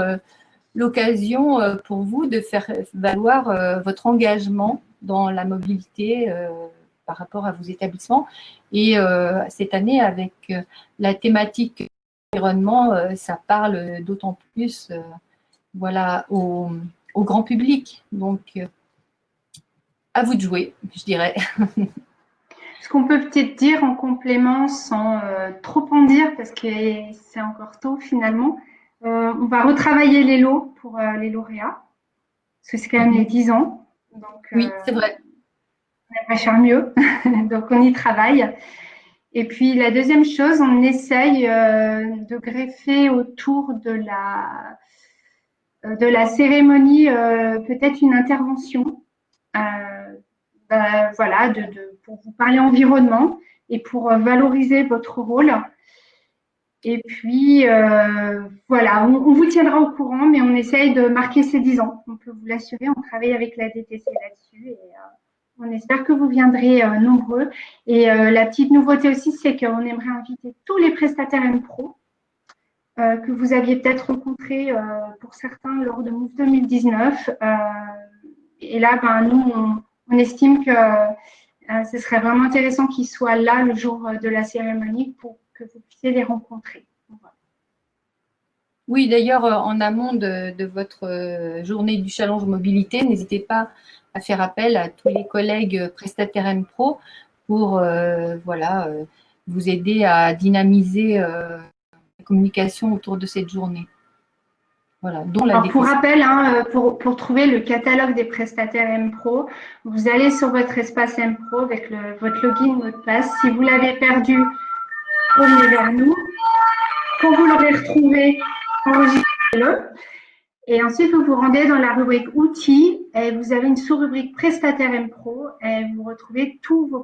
l'occasion pour vous de faire valoir votre engagement dans la mobilité par rapport à vos établissements. Et cette année, avec la thématique environnement, ça parle d'autant plus voilà, au grand public. Donc, à vous de jouer, je dirais. Ce qu'on peut peut-être dire en complément, sans trop en dire, parce que c'est encore tôt finalement, on va retravailler les lots pour les lauréats, parce que c'est quand même les 10 ans. Donc, oui, c'est vrai. On aimerait faire mieux, donc on y travaille. Et puis la deuxième chose, on essaye de greffer autour de la cérémonie peut-être une intervention, voilà, pour vous parler environnement et pour valoriser votre rôle. Et puis voilà, on vous tiendra au courant, mais on essaye de marquer ces 10 ans. On peut vous l'assurer, on travaille avec la DTC là-dessus et on espère que vous viendrez nombreux. Et la petite nouveauté aussi, c'est qu'on aimerait inviter tous les prestataires M-Pro que vous aviez peut-être rencontrés pour certains lors de Move 2019. Et là, nous, on estime que ce serait vraiment intéressant qu'ils soient là le jour de la cérémonie pour que vous puissiez les rencontrer. Voilà. Oui, d'ailleurs, en amont de votre journée du challenge mobilité, n'hésitez pas à faire appel à tous les collègues prestataires M-Pro pour vous aider à dynamiser la communication autour de cette journée. Voilà, dont la pour rappel, pour trouver le catalogue des prestataires M-Pro, vous allez sur votre espace M-Pro avec votre login, mot de passe. Si vous l'avez perdu, revenez vers nous. Quand vous l'aurez retrouvé, enregistrez-le. Et ensuite, vous vous rendez dans la rubrique outils et vous avez une sous-rubrique prestataire M-Pro et vous retrouvez tous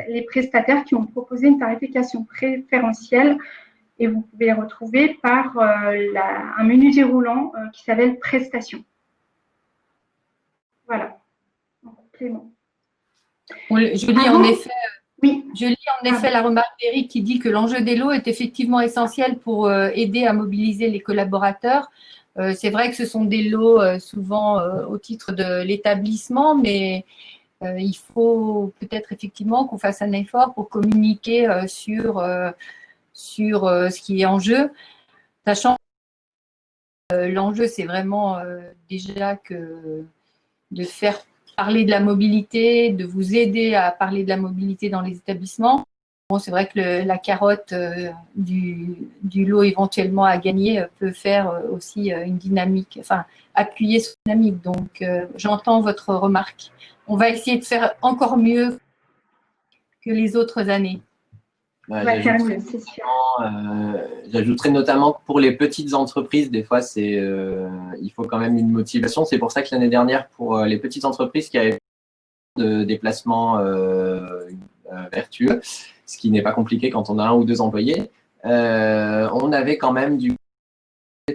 les prestataires qui ont proposé une tarification préférentielle. Et vous pouvez les retrouver par un menu déroulant qui s'appelle Prestations. Voilà, en complément. Je lis en effet, oui. La remarque d'Éric qui dit que l'enjeu des lots est effectivement essentiel pour aider à mobiliser les collaborateurs. C'est vrai que ce sont des lots souvent au titre de l'établissement, mais il faut peut-être effectivement qu'on fasse un effort pour communiquer sur ce qui est en jeu, sachant que l'enjeu, c'est vraiment déjà de faire parler de la mobilité, de vous aider à parler de la mobilité dans les établissements. Bon, c'est vrai que la carotte du lot éventuellement à gagner peut faire aussi une dynamique, enfin, appuyer sur une dynamique. Donc, j'entends votre remarque. On va essayer de faire encore mieux que les autres années. J'ajouterais notamment que pour les petites entreprises, des fois, il faut quand même une motivation. C'est pour ça que l'année dernière, pour les petites entreprises qui avaient de déplacements vertueux, ce qui n'est pas compliqué quand on a 1 ou 2 employés, on avait quand même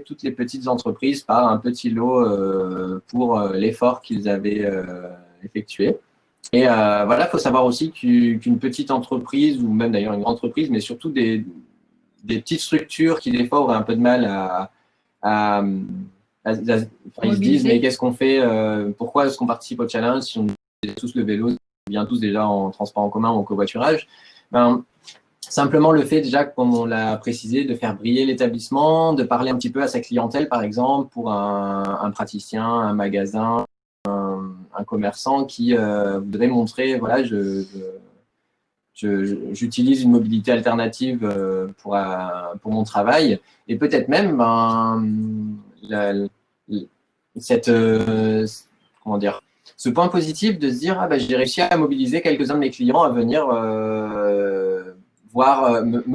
toutes les petites entreprises par un petit lot pour l'effort qu'ils avaient effectué. Et voilà, il faut savoir aussi qu'une petite entreprise, ou même d'ailleurs une grande entreprise, mais surtout des petites structures qui des fois auraient un peu de mal enfin, ils se disent, mais qu'est-ce qu'on fait, pourquoi est-ce qu'on participe au challenge si on est tous le vélo, on vient tous déjà en transport en commun ou en covoiturage. Ben, simplement le fait déjà, comme on l'a précisé, de faire briller l'établissement, de parler un petit peu à sa clientèle, par exemple, pour un praticien, un magasin, un commerçant qui voudrait montrer, voilà, j'utilise une mobilité alternative pour mon travail, et peut-être même comment dire, ce point positif de se dire, ah, ben, j'ai réussi à mobiliser quelques-uns de mes clients à venir me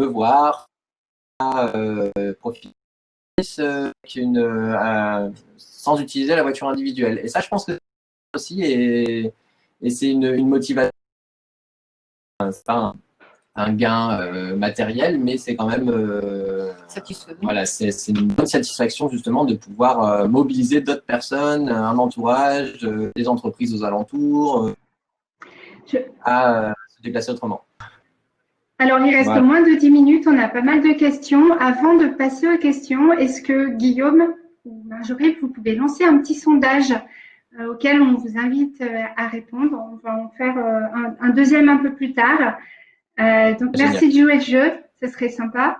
voir, profiter sans utiliser la voiture individuelle. Et ça, je pense que aussi, et c'est une motivation. C'est pas un gain matériel, mais c'est quand même voilà, c'est une bonne satisfaction justement de pouvoir mobiliser d'autres personnes, un entourage, des entreprises aux alentours, à se déplacer autrement. Alors, il reste moins de 10 minutes, on a pas mal de questions. Avant de passer aux questions, est-ce que Guillaume ou Marjorie, vous pouvez lancer un petit sondage auquel on vous invite à répondre. On va en faire un deuxième un peu plus tard. Donc, merci de jouer le jeu, ce serait sympa.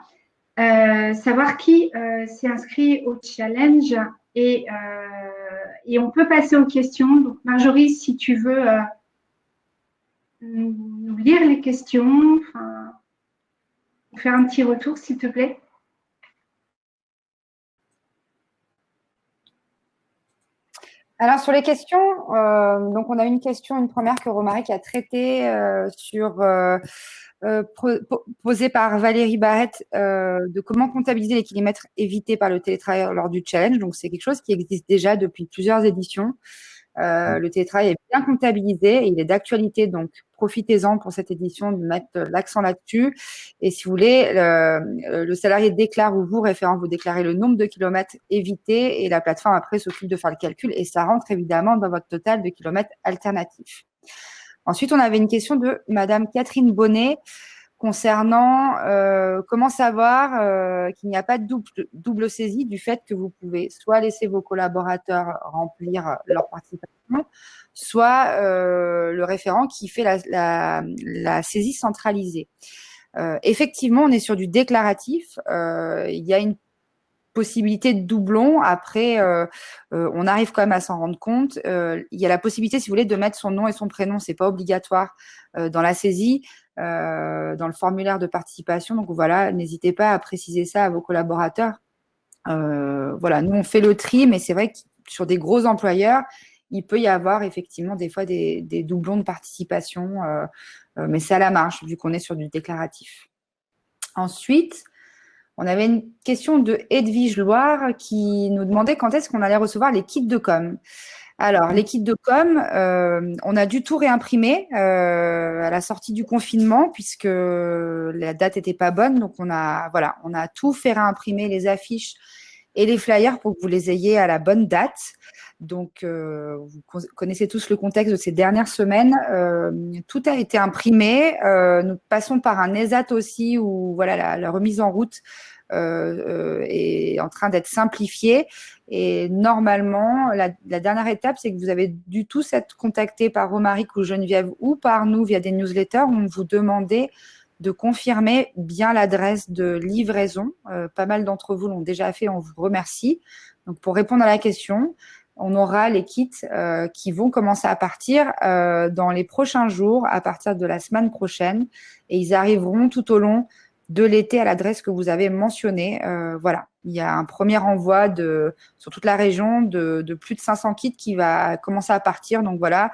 Savoir qui s'est inscrit au challenge et on peut passer aux questions. Donc, Marjorie, si tu veux nous lire les questions, faire un petit retour, s'il te plaît. Alors, sur les questions, donc on a une question, une première que Romaric a traitée posée par Valérie Barrette de comment comptabiliser les kilomètres évités par le télétravail lors du challenge. Donc, c'est quelque chose qui existe déjà depuis plusieurs éditions. Le télétravail est bien comptabilisé et il est d'actualité, donc profitez-en pour cette édition de mettre l'accent là-dessus. Et si vous voulez, le salarié déclare ou vous, référent, vous déclarez le nombre de kilomètres évités et la plateforme après s'occupe de faire le calcul et ça rentre évidemment dans votre total de kilomètres alternatifs. Ensuite, on avait une question de Madame Catherine Bonnet concernant comment savoir qu'il n'y a pas de double saisie du fait que vous pouvez soit laisser vos collaborateurs remplir leur participation, soit le référent qui fait la saisie centralisée. Effectivement, on est sur du déclaratif. Il y a une possibilité de doublon. Après, on arrive quand même à s'en rendre compte. Il y a la possibilité, si vous voulez, de mettre son nom et son prénom. C'est pas obligatoire dans la saisie. Dans le formulaire de participation. Donc voilà, n'hésitez pas à préciser ça à vos collaborateurs. Voilà, nous on fait le tri, mais c'est vrai que sur des gros employeurs, il peut y avoir effectivement des fois des doublons de participation, mais c'est à la marge vu qu'on est sur du déclaratif. Ensuite, on avait une question de Edwige Loire qui nous demandait quand est-ce qu'on allait recevoir les kits de com. Alors, les kits de com, on a dû tout réimprimer à la sortie du confinement puisque la date n'était pas bonne. Donc, on a tout fait réimprimer, les affiches et les flyers pour que vous les ayez à la bonne date. Donc, vous connaissez tous le contexte de ces dernières semaines. Tout a été imprimé. Nous passons par un ESAT aussi où voilà, la remise en route est en train d'être simplifiée. Et normalement, la dernière étape, c'est que vous avez dû tous être contactés par Romaric ou Geneviève ou par nous via des newsletters où on vous demandait de confirmer bien l'adresse de livraison. Pas mal d'entre vous l'ont déjà fait, on vous remercie. Donc, pour répondre à la question, on aura les kits qui vont commencer à partir dans les prochains jours, à partir de la semaine prochaine. Et ils arriveront tout au long de l'été à l'adresse que vous avez mentionnée. Voilà, il y a un premier envoi sur toute la région de plus de 500 kits qui va commencer à partir. Donc voilà,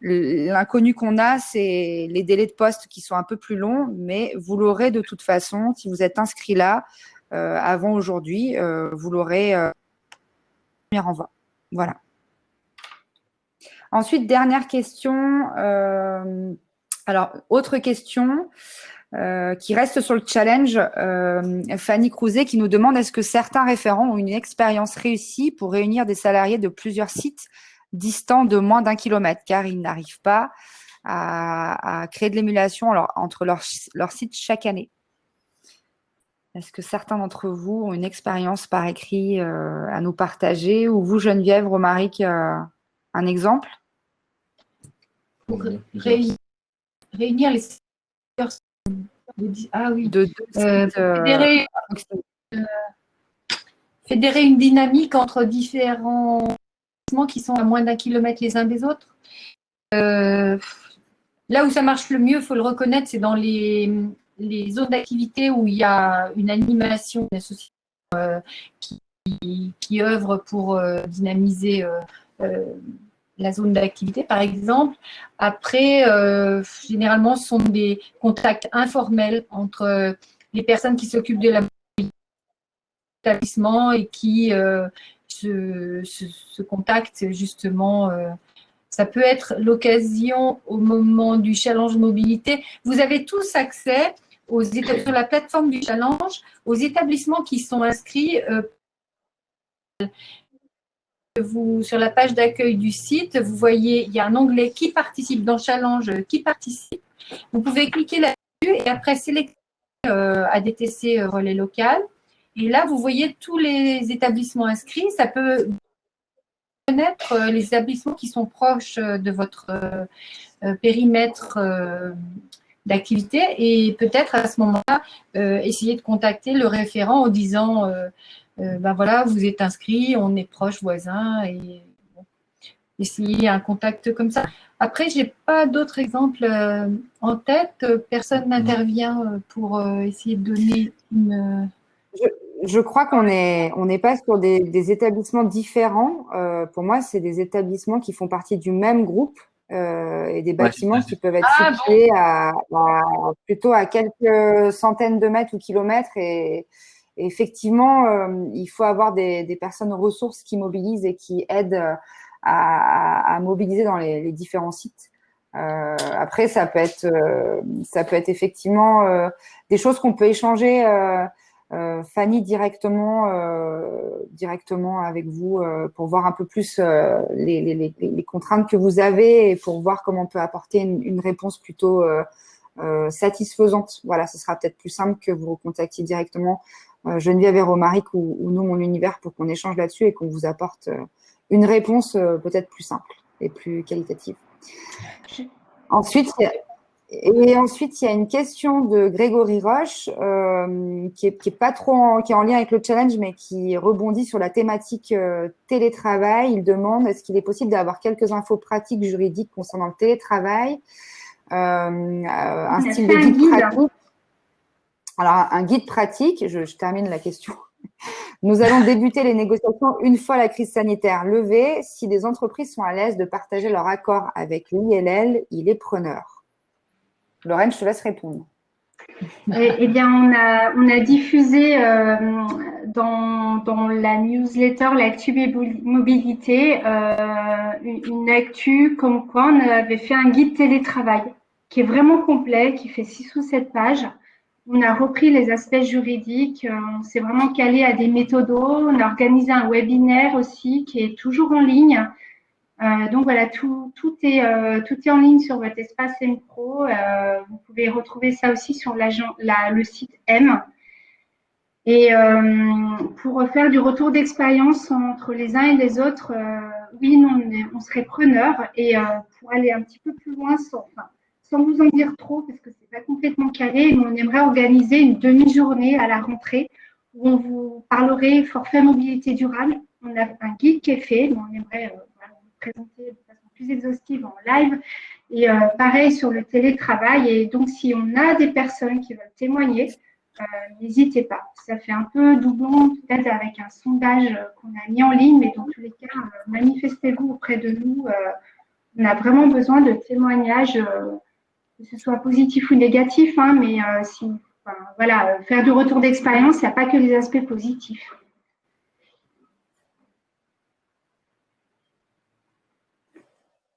l'inconnu qu'on a, c'est les délais de poste qui sont un peu plus longs, mais vous l'aurez de toute façon, si vous êtes inscrit là avant aujourd'hui, vous l'aurez premier envoi. Voilà. Ensuite, dernière question. Alors, autre question qui reste sur le challenge. Fanny Crouzet qui nous demande est-ce que certains référents ont une expérience réussie pour réunir des salariés de plusieurs sites distants de moins d'1 kilomètre car ils n'arrivent pas à créer de l'émulation entre leurs sites chaque année. Est-ce que certains d'entre vous ont une expérience par écrit à nous partager, ou vous, Geneviève, Romaric, un exemple? Pour réunir les de deux sites, fédérer une dynamique entre différents qui sont à moins d'1 kilomètre les uns des autres. Là où ça marche le mieux, il faut le reconnaître, c'est dans les zones d'activité où il y a une animation, une association qui œuvre pour dynamiser la zone d'activité, par exemple. Après, généralement, ce sont des contacts informels entre les personnes qui s'occupent de la établissement et qui se contactent justement. Ça peut être l'occasion au moment du challenge mobilité. Vous avez tous accès sur la plateforme du challenge aux établissements qui sont inscrits. Sur la page d'accueil du site, vous voyez, il y a un onglet qui participe dans challenge, qui participe. Vous pouvez cliquer là-dessus et après sélectionner ADTC relais local. Et là, vous voyez tous les établissements inscrits. Ça peut connaître les établissements qui sont proches de votre périmètre d'activité et peut-être à ce moment-là essayer de contacter le référent en disant ben voilà, vous êtes inscrit, on est proches voisins, et bon, essayer un contact comme ça. Après, je n'ai pas d'autres exemples en tête. Personne n'intervient pour essayer de donner une… Je crois qu'on n'est pas sur des établissements différents. Pour moi, c'est des établissements qui font partie du même groupe et des bâtiments qui peuvent être situés plutôt à quelques centaines de mètres ou kilomètres. Et effectivement, il faut avoir des personnes ressources qui mobilisent et qui aident à mobiliser dans les différents sites. Après, ça peut être effectivement des choses qu'on peut échanger. Fanny, directement avec vous pour voir un peu plus les contraintes que vous avez et pour voir comment on peut apporter une réponse plutôt satisfaisante. Voilà, ce sera peut-être plus simple que vous recontactiez directement Geneviève et Romaric ou nous, Mon Univers, pour qu'on échange là-dessus et qu'on vous apporte une réponse peut-être plus simple et plus qualitative. Ensuite, il y a une question de Grégory Roche qui est en lien avec le challenge, mais qui rebondit sur la thématique télétravail. Il demande: est-ce qu'il est possible d'avoir quelques infos pratiques juridiques concernant le télétravail, un style de guide pratique. Alors, un guide pratique, je termine la question. Nous allons débuter les négociations une fois la crise sanitaire levée. Si les entreprises sont à l'aise de partager leur accord avec l'ILL, il est preneur. Lorraine, je te laisse répondre. Eh bien, on a diffusé dans la newsletter l'Actu Mobilité une actu comme quoi on avait fait un guide télétravail qui est vraiment complet, qui fait 6 ou 7 pages. On a repris les aspects juridiques, on s'est vraiment calé à des méthodos. On a organisé un webinaire aussi qui est toujours en ligne. Donc voilà, tout est en ligne sur votre espace M-Pro. Vous pouvez retrouver ça aussi sur le site M. Et pour faire du retour d'expérience entre les uns et les autres, oui, on serait preneur. Et pour aller un petit peu plus loin, sans vous en dire trop, parce que c'est pas complètement calé, mais on aimerait organiser une demi-journée à la rentrée où on vous parlerait forfait mobilité durable. On a un guide qui est fait, mais on aimerait présenter de façon plus exhaustive en live. Et pareil sur le télétravail. Et donc, si on a des personnes qui veulent témoigner, n'hésitez pas. Ça fait un peu doublon peut-être avec un sondage qu'on a mis en ligne, mais dans tous les cas, manifestez-vous auprès de nous. On a vraiment besoin de témoignages, que ce soit positif ou négatif, hein, mais faire du retour d'expérience, il n'y a pas que les aspects positifs.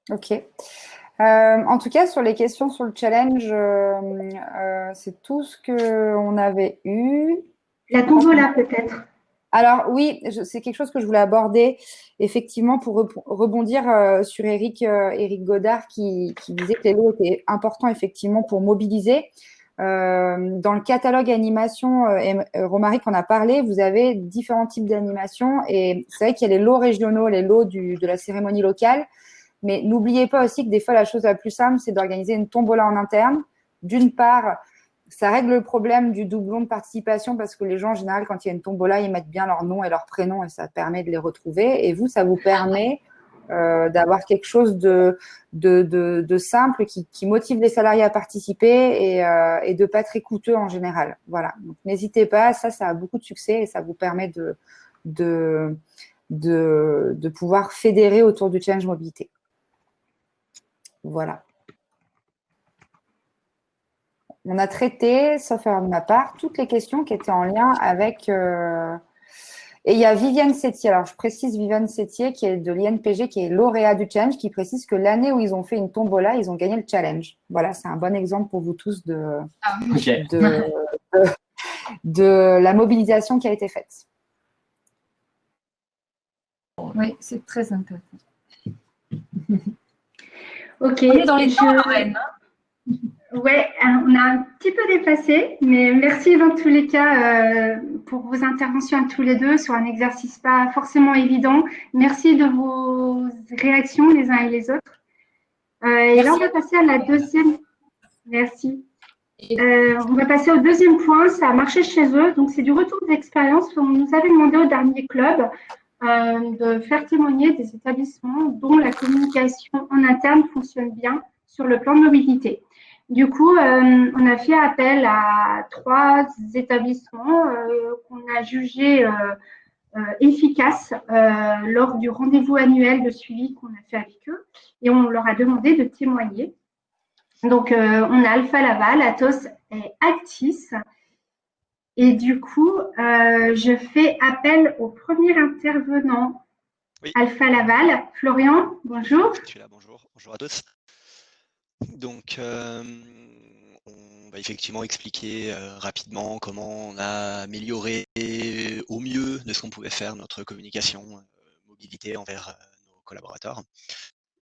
Ok. En tout cas, sur les questions sur le challenge, c'est tout ce qu'on avait eu. La tombola, peut-être. Alors oui, c'est quelque chose que je voulais aborder, effectivement, pour rebondir sur Eric Godard qui disait que les lots étaient importants, effectivement, pour mobiliser. Dans le catalogue animation, Romaric en a parlé, vous avez différents types d'animation et c'est vrai qu'il y a les lots régionaux, les lots de la cérémonie locale, mais n'oubliez pas aussi que des fois, la chose la plus simple, c'est d'organiser une tombola en interne. D'une part, ça règle le problème du doublon de participation parce que les gens, en général, quand il y a une tombola, ils mettent bien leur nom et leur prénom et ça permet de les retrouver. Et vous, ça vous permet d'avoir quelque chose de simple qui motive les salariés à participer et de pas très coûteux en général. Voilà. Donc, n'hésitez pas, ça a beaucoup de succès et ça vous permet de pouvoir fédérer autour du challenge mobilité. Voilà. On a traité, sauf erreur de ma part, toutes les questions qui étaient en lien avec… Et il y a Viviane Sétier. Alors, je précise Viviane Sétier, qui est de l'INPG, qui est lauréat du challenge, qui précise que l'année où ils ont fait une tombola, ils ont gagné le challenge. Voilà, c'est un bon exemple pour vous tous de la mobilisation qui a été faite. Oui, c'est très intéressant. Ok. On est dans les temps, Lorraine. Ouais, on a un petit peu dépassé, mais merci dans tous les cas pour vos interventions à tous les deux sur un exercice pas forcément évident. Merci de vos réactions les uns et les autres. Et là, on va passer à la deuxième. Merci. On va passer au deuxième point, ça a marché chez eux. Donc, c'est du retour d'expérience. On nous avait demandé au dernier club de faire témoigner des établissements dont la communication en interne fonctionne bien sur le plan de mobilité. Du coup, on a fait appel à 3 établissements qu'on a jugés efficaces lors du rendez-vous annuel de suivi qu'on a fait avec eux et on leur a demandé de témoigner. Donc, on a Alpha Laval, Atos et Actis. Et du coup, je fais appel au premier intervenant, oui. Alpha Laval. Florian, bonjour. Je suis là, bonjour. Bonjour à tous. Donc, on va effectivement expliquer rapidement comment on a amélioré au mieux de ce qu'on pouvait faire notre communication mobilité envers nos collaborateurs.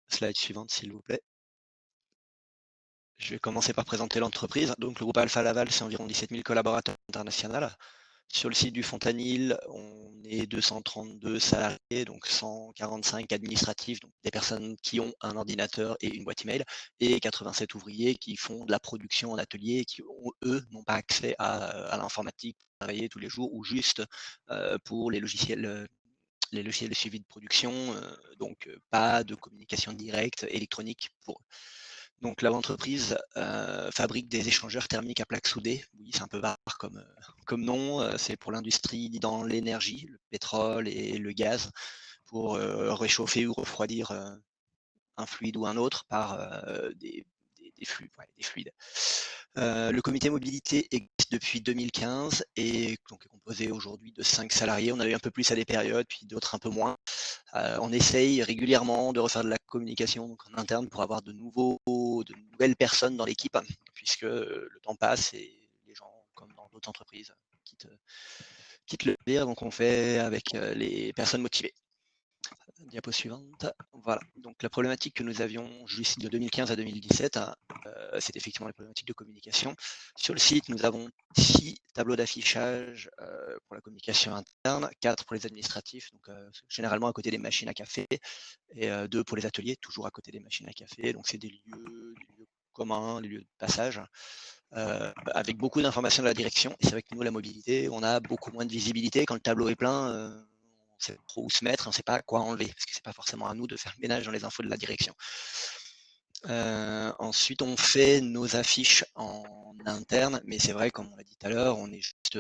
Slide suivante, s'il vous plaît. Je vais commencer par présenter l'entreprise. Donc, le groupe Alpha Laval, c'est environ 17 000 collaborateurs internationaux. Sur le site du Fontanil, on est 232 salariés, donc 145 administratifs, donc des personnes qui ont un ordinateur et une boîte email, et 87 ouvriers qui font de la production en atelier, qui, eux, n'ont pas accès à l'informatique pour travailler tous les jours, ou juste pour les logiciels de suivi de production, donc pas de communication directe électronique pour eux. Donc l'entreprise fabrique des échangeurs thermiques à plaques soudées. Oui, c'est un peu barre comme nom. C'est pour l'industrie dans l'énergie, le pétrole et le gaz, pour réchauffer ou refroidir un fluide ou un autre par des fluides. Le comité mobilité existe depuis 2015 et donc est composé aujourd'hui de 5 salariés. On a eu un peu plus à des périodes, puis d'autres un peu moins. On essaye régulièrement de refaire de la communication en interne pour avoir de nouvelles personnes dans l'équipe, puisque le temps passe et les gens, comme dans d'autres entreprises, quittent le navire. Donc on fait avec les personnes motivées. Diapo suivante. Voilà. Donc la problématique que nous avions juste de 2015 à 2017, c'est effectivement la problématique de communication. Sur le site, nous avons 6 tableaux d'affichage pour la communication interne, 4 pour les administratifs, donc généralement à côté des machines à café, et 2 pour les ateliers, toujours à côté des machines à café. Donc c'est des lieux communs, des lieux de passage. Avec beaucoup d'informations de la direction. Et c'est vrai que nous, la mobilité, on a beaucoup moins de visibilité. Quand le tableau est plein, on sait trop où se mettre, on ne sait pas quoi enlever, parce que ce n'est pas forcément à nous de faire le ménage dans les infos de la direction. Ensuite, on fait nos affiches en interne, mais c'est vrai, comme on l'a dit tout à l'heure, on est juste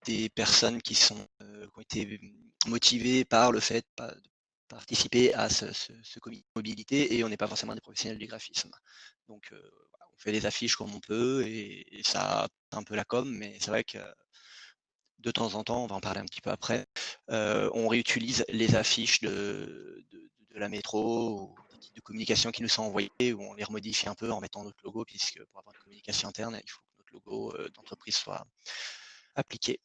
des personnes qui ont été motivées par le fait de participer à ce comité de mobilité, et on n'est pas forcément des professionnels du graphisme. Donc, on fait des affiches comme on peut, et ça un peu la com, mais c'est vrai que de temps en temps, on va en parler un petit peu après, on réutilise les affiches de la métro ou des types de communication qui nous sont envoyés, où on les remodifie un peu en mettant notre logo, puisque pour avoir une communication interne, il faut que notre logo d'entreprise soit appliqué.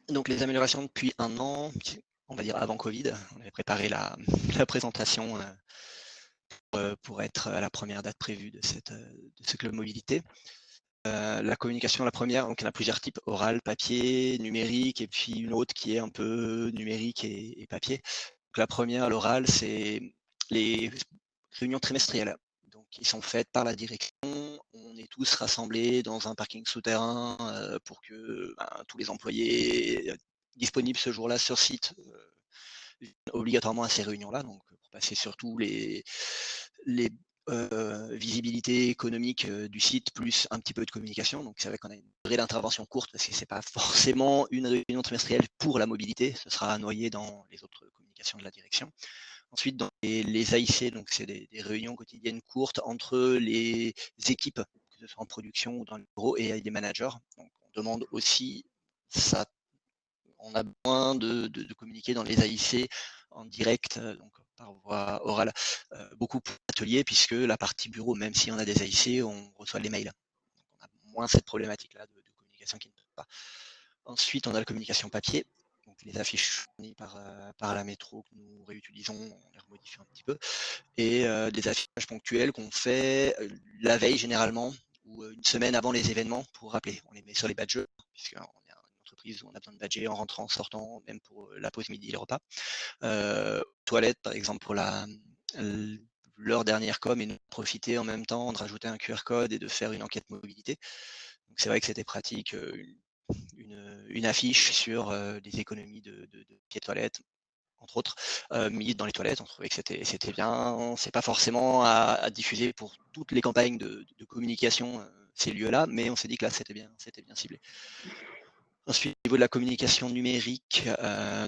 Donc les améliorations depuis 1 an, on va dire avant Covid, on avait préparé la présentation pour être à la première date prévue de ce club mobilité. La communication, la première, donc il y en a plusieurs types, oral, papier, numérique, et puis une autre qui est un peu numérique et papier. Donc la première, l'oral, c'est les réunions trimestrielles. Donc qui sont faites par la direction. On est tous rassemblés dans un parking souterrain pour que tous les employés disponibles ce jour-là sur site viennent obligatoirement à ces réunions-là, donc pour passer surtout les visibilité économique du site, plus un petit peu de communication. Donc c'est vrai qu'on a une durée d'intervention courte parce que c'est pas forcément une réunion trimestrielle pour la mobilité, ce sera noyé dans les autres communications de la direction. Ensuite, dans les AIC, donc c'est des réunions quotidiennes courtes entre les équipes, que ce soit en production ou dans le bureau, et les managers. Donc on demande aussi ça. On a besoin de communiquer dans les AIC en direct, donc par voie orale, beaucoup pour l'atelier, puisque la partie bureau, même si on a des AIC, on reçoit les mails. Donc on a moins cette problématique-là de communication qui ne peut pas. Ensuite, on a la communication papier, donc les affiches fournies par la métro que nous réutilisons, on les remodifie un petit peu, et des affichages ponctuels qu'on fait la veille généralement, ou une semaine avant les événements pour rappeler. On les met sur les badges, puisqu'on est une entreprise où on a besoin de badger en rentrant, en sortant, même pour la pause midi et les repas. Toilettes, par exemple, pour leur dernière com, et nous profiter en même temps de rajouter un QR code et de faire une enquête mobilité. Donc c'est vrai que c'était pratique, une affiche sur des économies de papier toilette, entre autres, mis dans les toilettes. On trouvait que c'était bien. C'est pas forcément à diffuser pour toutes les campagnes de communication, ces lieux-là, mais on s'est dit que là, c'était bien ciblé. Ensuite, au niveau de la communication numérique,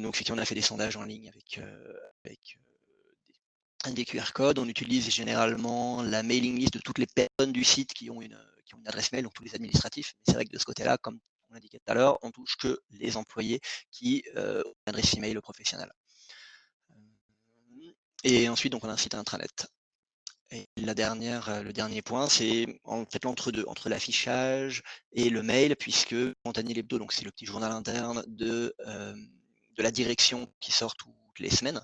donc effectivement, on a fait des sondages en ligne avec des QR codes. On utilise généralement la mailing list de toutes les personnes du site qui ont une adresse mail, donc tous les administratifs. Mais c'est vrai que de ce côté-là, comme on l'indiquait tout à l'heure, on touche que les employés qui ont une adresse email professionnelle. Et ensuite, donc, on a un site intranet. Et le dernier point, c'est en fait l'entre-deux, entre l'affichage et le mail, puisque Montagnier l'Hebdo, donc c'est le petit journal interne de la direction qui sort toutes les semaines.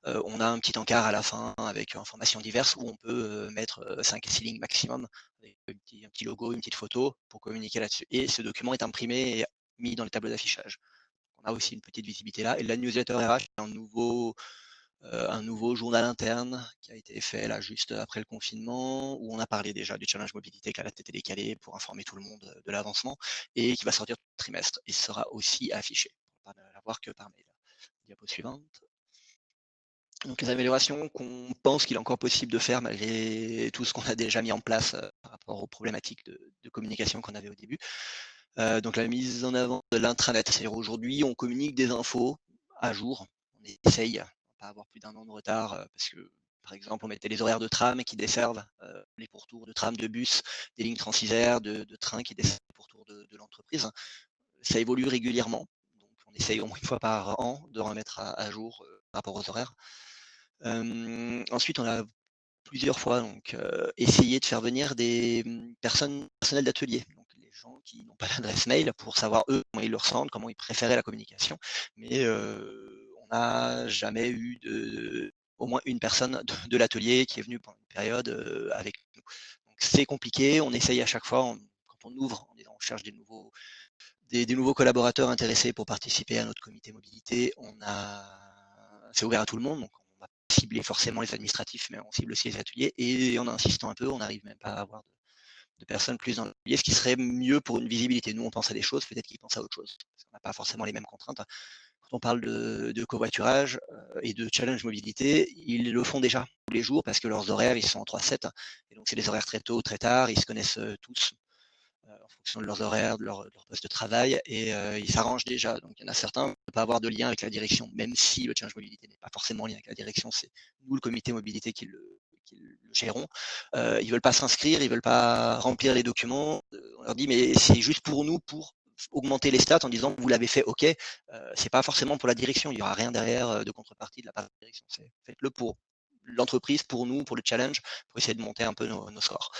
On a un petit encart à la fin avec informations diverses où on peut mettre 5 à 6 lignes maximum, avec un petit logo, une petite photo pour communiquer là-dessus. Et ce document est imprimé et mis dans les tableaux d'affichage. On a aussi une petite visibilité là. Et la newsletter RH est un nouveau journal interne qui a été fait là juste après le confinement, où on a parlé déjà du challenge mobilité, que la date était décalée pour informer tout le monde de l'avancement, et qui va sortir tout le trimestre et sera aussi affiché, pour ne pas l'avoir que par mail. Diapo suivante. Donc les améliorations qu'on pense qu'il est encore possible de faire malgré tout ce qu'on a déjà mis en place par rapport aux problématiques de communication qu'on avait au début. Donc la mise en avant de l'intranet, c'est-à-dire aujourd'hui on communique des infos à jour, on essaye pas avoir plus d'1 an de retard, parce que, par exemple, on mettait les horaires de tram qui desservent les pourtours de tram, de bus, des lignes transisaires, de trains qui desservent les pourtours de l'entreprise. Ça évolue régulièrement, donc on essaye au moins 1 fois par an de remettre à jour par rapport aux horaires. Ensuite, on a plusieurs fois donc essayé de faire venir des personnels d'atelier, donc les gens qui n'ont pas d'adresse mail, pour savoir eux comment ils le ressentent, comment ils préféraient la communication, mais on n'a jamais eu au moins une personne de l'atelier qui est venue pendant une période avec nous. Donc c'est compliqué, on essaye à chaque fois, quand on ouvre, on cherche des nouveaux collaborateurs intéressés pour participer à notre comité mobilité. C'est ouvert à tout le monde, donc on va cibler forcément les administratifs, mais on cible aussi les ateliers, et en insistant un peu, on n'arrive même pas à avoir de personnes plus dans l'atelier, ce qui serait mieux pour une visibilité. Nous, on pense à des choses, peut-être qu'ils pensent à autre chose, parce qu'on n'a pas forcément les mêmes contraintes. Quand on parle de covoiturage et de challenge mobilité, ils le font déjà tous les jours parce que leurs horaires, ils sont en 3-7, et donc c'est des horaires très tôt, très tard, ils se connaissent tous en fonction de leurs horaires, de leur poste de travail, et ils s'arrangent déjà. Donc il y en a certains qui ne peuvent pas avoir de lien avec la direction, même si le challenge mobilité n'est pas forcément en lien avec la direction, c'est nous, le comité mobilité, qui le gérons. Ils ne veulent pas s'inscrire, ils ne veulent pas remplir les documents. On leur dit, mais c'est juste pour nous, pour augmenter les stats, en disant vous l'avez fait, ok, c'est pas forcément pour la direction, il n'y aura rien derrière de contrepartie de la part de la direction. Faites-le pour l'entreprise, pour nous, pour le challenge, pour essayer de monter un peu nos scores.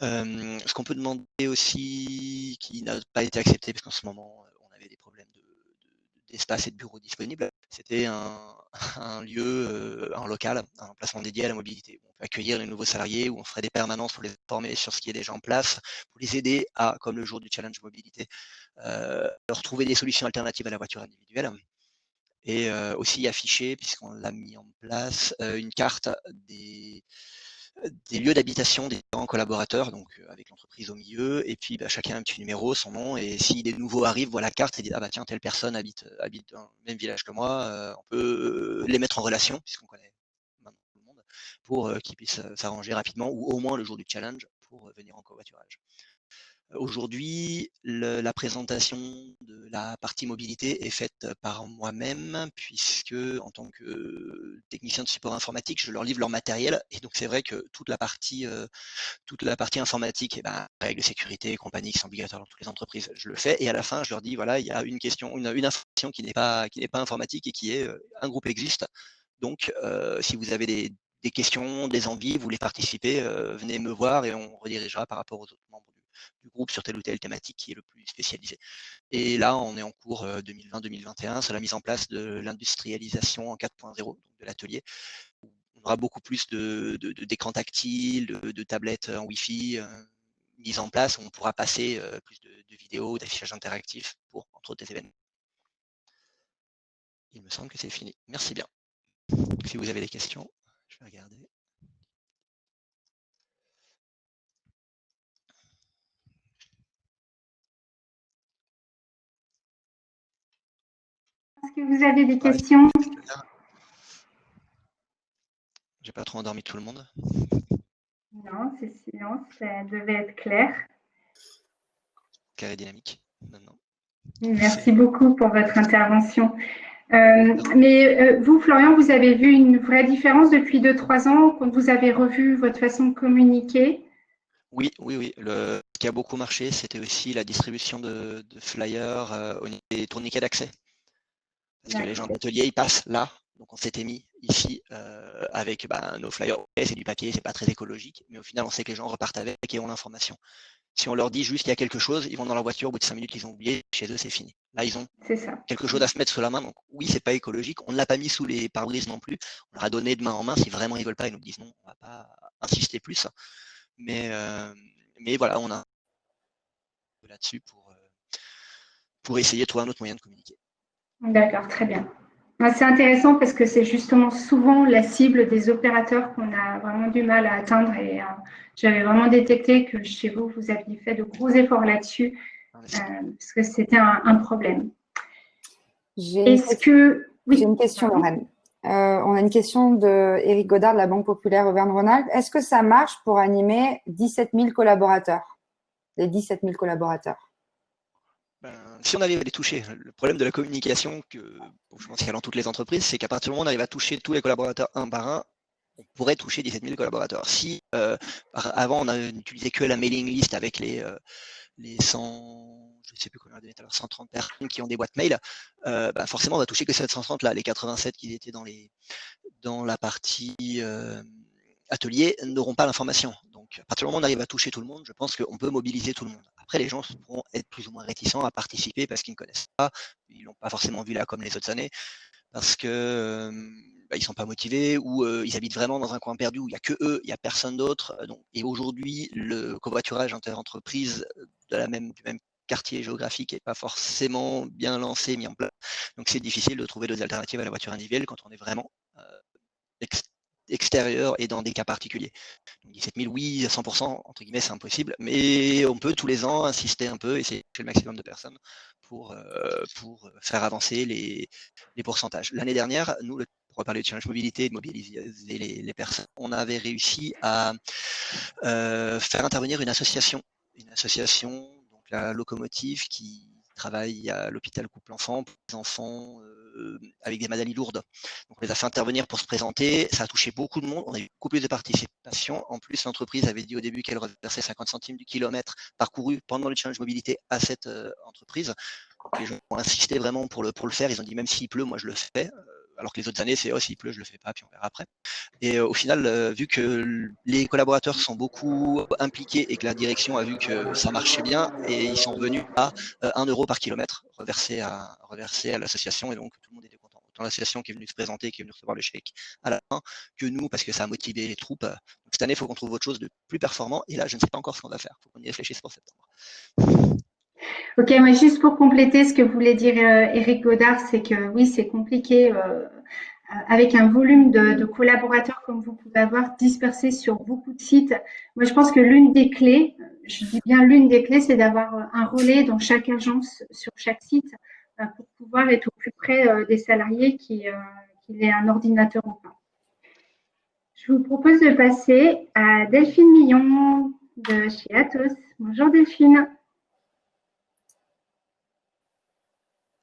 Ce qu'on peut demander aussi, qui n'a pas été accepté, parce qu'en ce moment, on avait des problèmes d'espace et de bureaux disponibles. C'était un lieu, un local, un emplacement dédié à la mobilité. On peut accueillir les nouveaux salariés, où on ferait des permanences pour les former sur ce qui est déjà en place, pour les aider à, comme le jour du challenge mobilité, leur trouver des solutions alternatives à la voiture individuelle. Et aussi afficher, puisqu'on l'a mis en place, une carte des lieux d'habitation des différents collaborateurs, donc avec l'entreprise au milieu, et puis chacun a un petit numéro, son nom, et si des nouveaux arrivent, voient la carte et disent ah bah tiens, telle personne habite dans le même village que moi, on peut les mettre en relation, puisqu'on connaît maintenant tout le monde, pour qu'ils puissent s'arranger rapidement, ou au moins le jour du challenge, pour venir en covoiturage. Aujourd'hui, la présentation de la partie mobilité est faite par moi-même, puisque en tant que technicien de support informatique, je leur livre leur matériel, et donc c'est vrai que toute la partie informatique, règles de sécurité et compagnie qui sont obligatoires dans toutes les entreprises, je le fais, et à la fin, je leur dis voilà, il y a une question, une information qui n'est pas informatique, et qui est un groupe existe. Donc, si vous avez des questions, des envies, vous voulez participer, venez me voir et on redirigera par rapport aux autres membres du groupe sur telle ou telle thématique qui est le plus spécialisé. Et là, on est en cours 2020-2021 sur la mise en place de l'industrialisation en 4.0, donc de l'atelier. On aura beaucoup plus d'écrans tactiles, de tablettes en Wi-Fi mises en place, où on pourra passer plus de vidéos, d'affichage interactif pour, entre autres, des événements. Il me semble que c'est fini. Merci bien. Si vous avez des questions, je vais regarder. Est-ce que vous avez des questions? J'ai pas trop endormi tout le monde. Non, c'est silence, ça devait être clair. Carré dynamique, maintenant. Merci beaucoup pour votre intervention. Mais vous, Florian, vous avez vu une vraie différence depuis 2-3 ans quand vous avez revu votre façon de communiquer? Oui. Ce qui a beaucoup marché, c'était aussi la distribution de flyers au niveau des tourniquets d'accès. Parce que les gens d'atelier, ils passent là. Donc on s'était mis ici avec nos flyers. C'est du papier, c'est pas très écologique, mais au final, on sait que les gens repartent avec et ont l'information. Si on leur dit juste qu'il y a quelque chose, ils vont dans leur voiture, au bout de 5 minutes, ils ont oublié, chez eux, c'est fini. Là, ils ont quelque chose à se mettre sous la main. Donc oui, c'est pas écologique. On ne l'a pas mis sous les pare-brises non plus. On leur a donné de main en main. Si vraiment ils veulent pas, ils nous disent non, on va pas insister plus. Mais voilà, on a là-dessus pour essayer de trouver un autre moyen de communiquer. D'accord, très bien. C'est intéressant parce que c'est justement souvent la cible des opérateurs qu'on a vraiment du mal à atteindre, et j'avais vraiment détecté que chez vous, vous aviez fait de gros efforts là-dessus parce que c'était un problème. J'ai une question, Lorraine. On a une question de Éric Godard de la Banque Populaire Auvergne-Rhône-Alpes. Est-ce que ça marche pour animer 17 000 collaborateurs, les 17 000 collaborateurs? Si on arrive à les toucher, le problème de la communication, je pense qu'il y a dans toutes les entreprises, c'est qu'à partir du moment où on arrive à toucher tous les collaborateurs un par un, on pourrait toucher 17 000 collaborateurs. Si avant on n'utilisait que la mailing list avec les 100, je ne sais plus combien on a donné tout à l'heure, 130 personnes qui ont des boîtes mail, forcément on va toucher que 730 là, les 87 qui étaient dans la partie atelier n'auront pas l'information. Donc à partir du moment où on arrive à toucher tout le monde, je pense qu'on peut mobiliser tout le monde. Après, les gens pourront être plus ou moins réticents à participer parce qu'ils ne connaissent pas, ils l'ont pas forcément vu là comme les autres années, parce que ils ne sont pas motivés, ou ils habitent vraiment dans un coin perdu où il n'y a que eux, il n'y a personne d'autre. Et aujourd'hui, le covoiturage inter-entreprise du même quartier géographique n'est pas forcément bien lancé, mis en place. Donc c'est difficile de trouver d'autres alternatives à la voiture individuelle quand on est vraiment extérieur et dans des cas particuliers. Donc 17 000, oui, à 100%, entre guillemets, c'est impossible, mais on peut tous les ans insister un peu, essayer de toucher le maximum de personnes pour faire avancer les pourcentages. L'année dernière, nous, pour reparler de challenge mobilité, de mobiliser les personnes, on avait réussi à faire intervenir une association, donc la Locomotive, qui travaille à l'hôpital couple-enfant pour les enfants avec des maladies lourdes. Donc on les a fait intervenir pour se présenter, ça a touché beaucoup de monde, on a eu beaucoup plus de participation. En plus, l'entreprise avait dit au début qu'elle reversait 50 centimes du kilomètre parcouru pendant le challenge mobilité à cette entreprise. Donc les gens ont insisté vraiment pour le faire, ils ont dit même s'il pleut, moi je le fais. alors que les autres années, c'est « oh, s'il pleut, je le fais pas, puis on verra après ». Et au final, vu que les collaborateurs sont beaucoup impliqués et que la direction a vu que ça marchait bien, et ils sont revenus à 1 euro par kilomètre reversé à l'association, et donc tout le monde était content. Autant l'association qui est venue se présenter, qui est venue recevoir le chèque à la fin, que nous, parce que ça a motivé les troupes. Donc cette année, il faut qu'on trouve autre chose de plus performant, et là, je ne sais pas encore ce qu'on va faire. Il faut qu'on y réfléchisse pour septembre. Ok, mais juste pour compléter ce que voulait dire Eric Godard, c'est que oui, c'est compliqué avec un volume de collaborateurs comme vous pouvez avoir dispersés sur beaucoup de sites. Moi, je pense que l'une des clés, je dis bien l'une des clés, c'est d'avoir un relais dans chaque agence, sur chaque site, pour pouvoir être au plus près des salariés qu'il ait un ordinateur ou pas. Je vous propose de passer à Delphine Millon de chez Atos. Bonjour Delphine.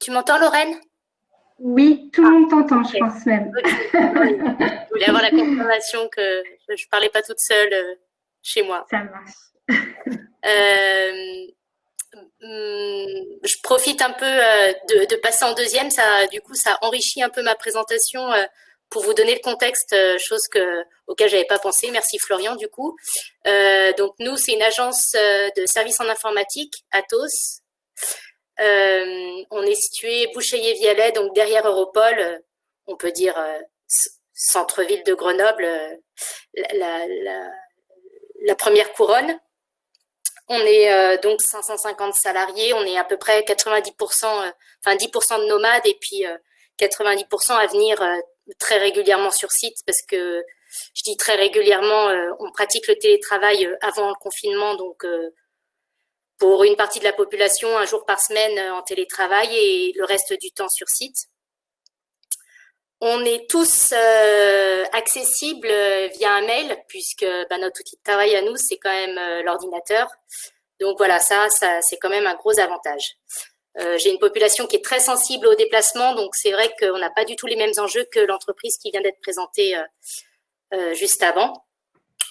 Tu m'entends, Lorraine? Oui, tout le monde t'entend, je pense même. Je voulais avoir la confirmation que je ne parlais pas toute seule chez moi. Ça marche. Je profite un peu de passer en deuxième. Du coup, ça enrichit un peu ma présentation pour vous donner le contexte, chose auquel je n'avais pas pensé. Merci Florian, du coup. Donc, nous, c'est une agence de services en informatique, Atos. On est situé Boucheiller-Vialet, donc derrière Europol, on peut dire centre-ville de Grenoble, la première couronne. On est donc 550 salariés, on est à peu près 90%, enfin 10% de nomades et puis 90% à venir très régulièrement sur site, parce que je dis très régulièrement, on pratique le télétravail avant le confinement, donc pour une partie de la population, 1 jour par semaine en télétravail et le reste du temps sur site. On est tous accessibles via un mail, puisque notre outil de travail à nous, c'est quand même l'ordinateur. Donc voilà, ça c'est quand même un gros avantage. J'ai une population qui est très sensible au déplacement, donc c'est vrai qu'on n'a pas du tout les mêmes enjeux que l'entreprise qui vient d'être présentée juste avant.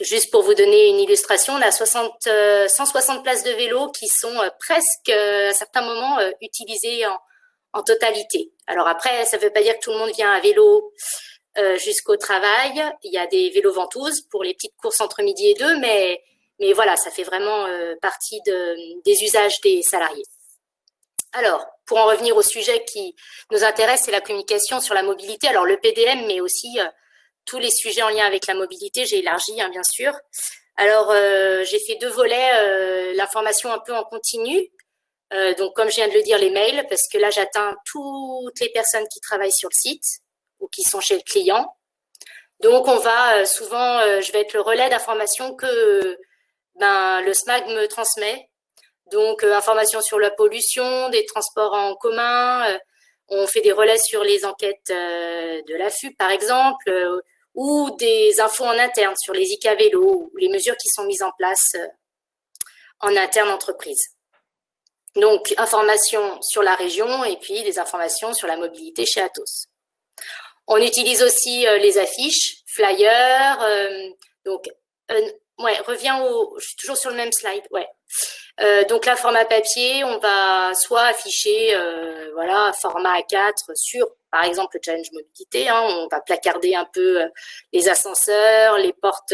Juste pour vous donner une illustration, on a 160 places de vélo qui sont presque, à certains moments, utilisées en totalité. Alors après, ça ne veut pas dire que tout le monde vient à vélo jusqu'au travail. Il y a des vélos ventouses pour les petites courses entre midi et 2, mais voilà, ça fait vraiment partie des usages des salariés. Alors, pour en revenir au sujet qui nous intéresse, c'est la communication sur la mobilité. Alors, le PDM, mais aussi tous les sujets en lien avec la mobilité, j'ai élargi, bien sûr. Alors, j'ai fait 2 volets, l'information un peu en continu. Donc, comme je viens de le dire, les mails, parce que là, j'atteins toutes les personnes qui travaillent sur le site ou qui sont chez le client. Donc, on va souvent, je vais être le relais d'informations que le SMAG me transmet. Donc, informations sur la pollution, des transports en commun. On fait des relais sur les enquêtes de l'AFUP, par exemple, ou des infos en interne sur les ICA vélo ou les mesures qui sont mises en place en interne entreprise. Donc, informations sur la région et puis des informations sur la mobilité chez Atos. On utilise aussi les affiches, flyers. Donc, reviens je suis toujours sur le même slide. Ouais. Donc là, format papier, on va soit afficher format A4 sur, par exemple, le challenge mobilité. On va placarder un peu les ascenseurs, les portes,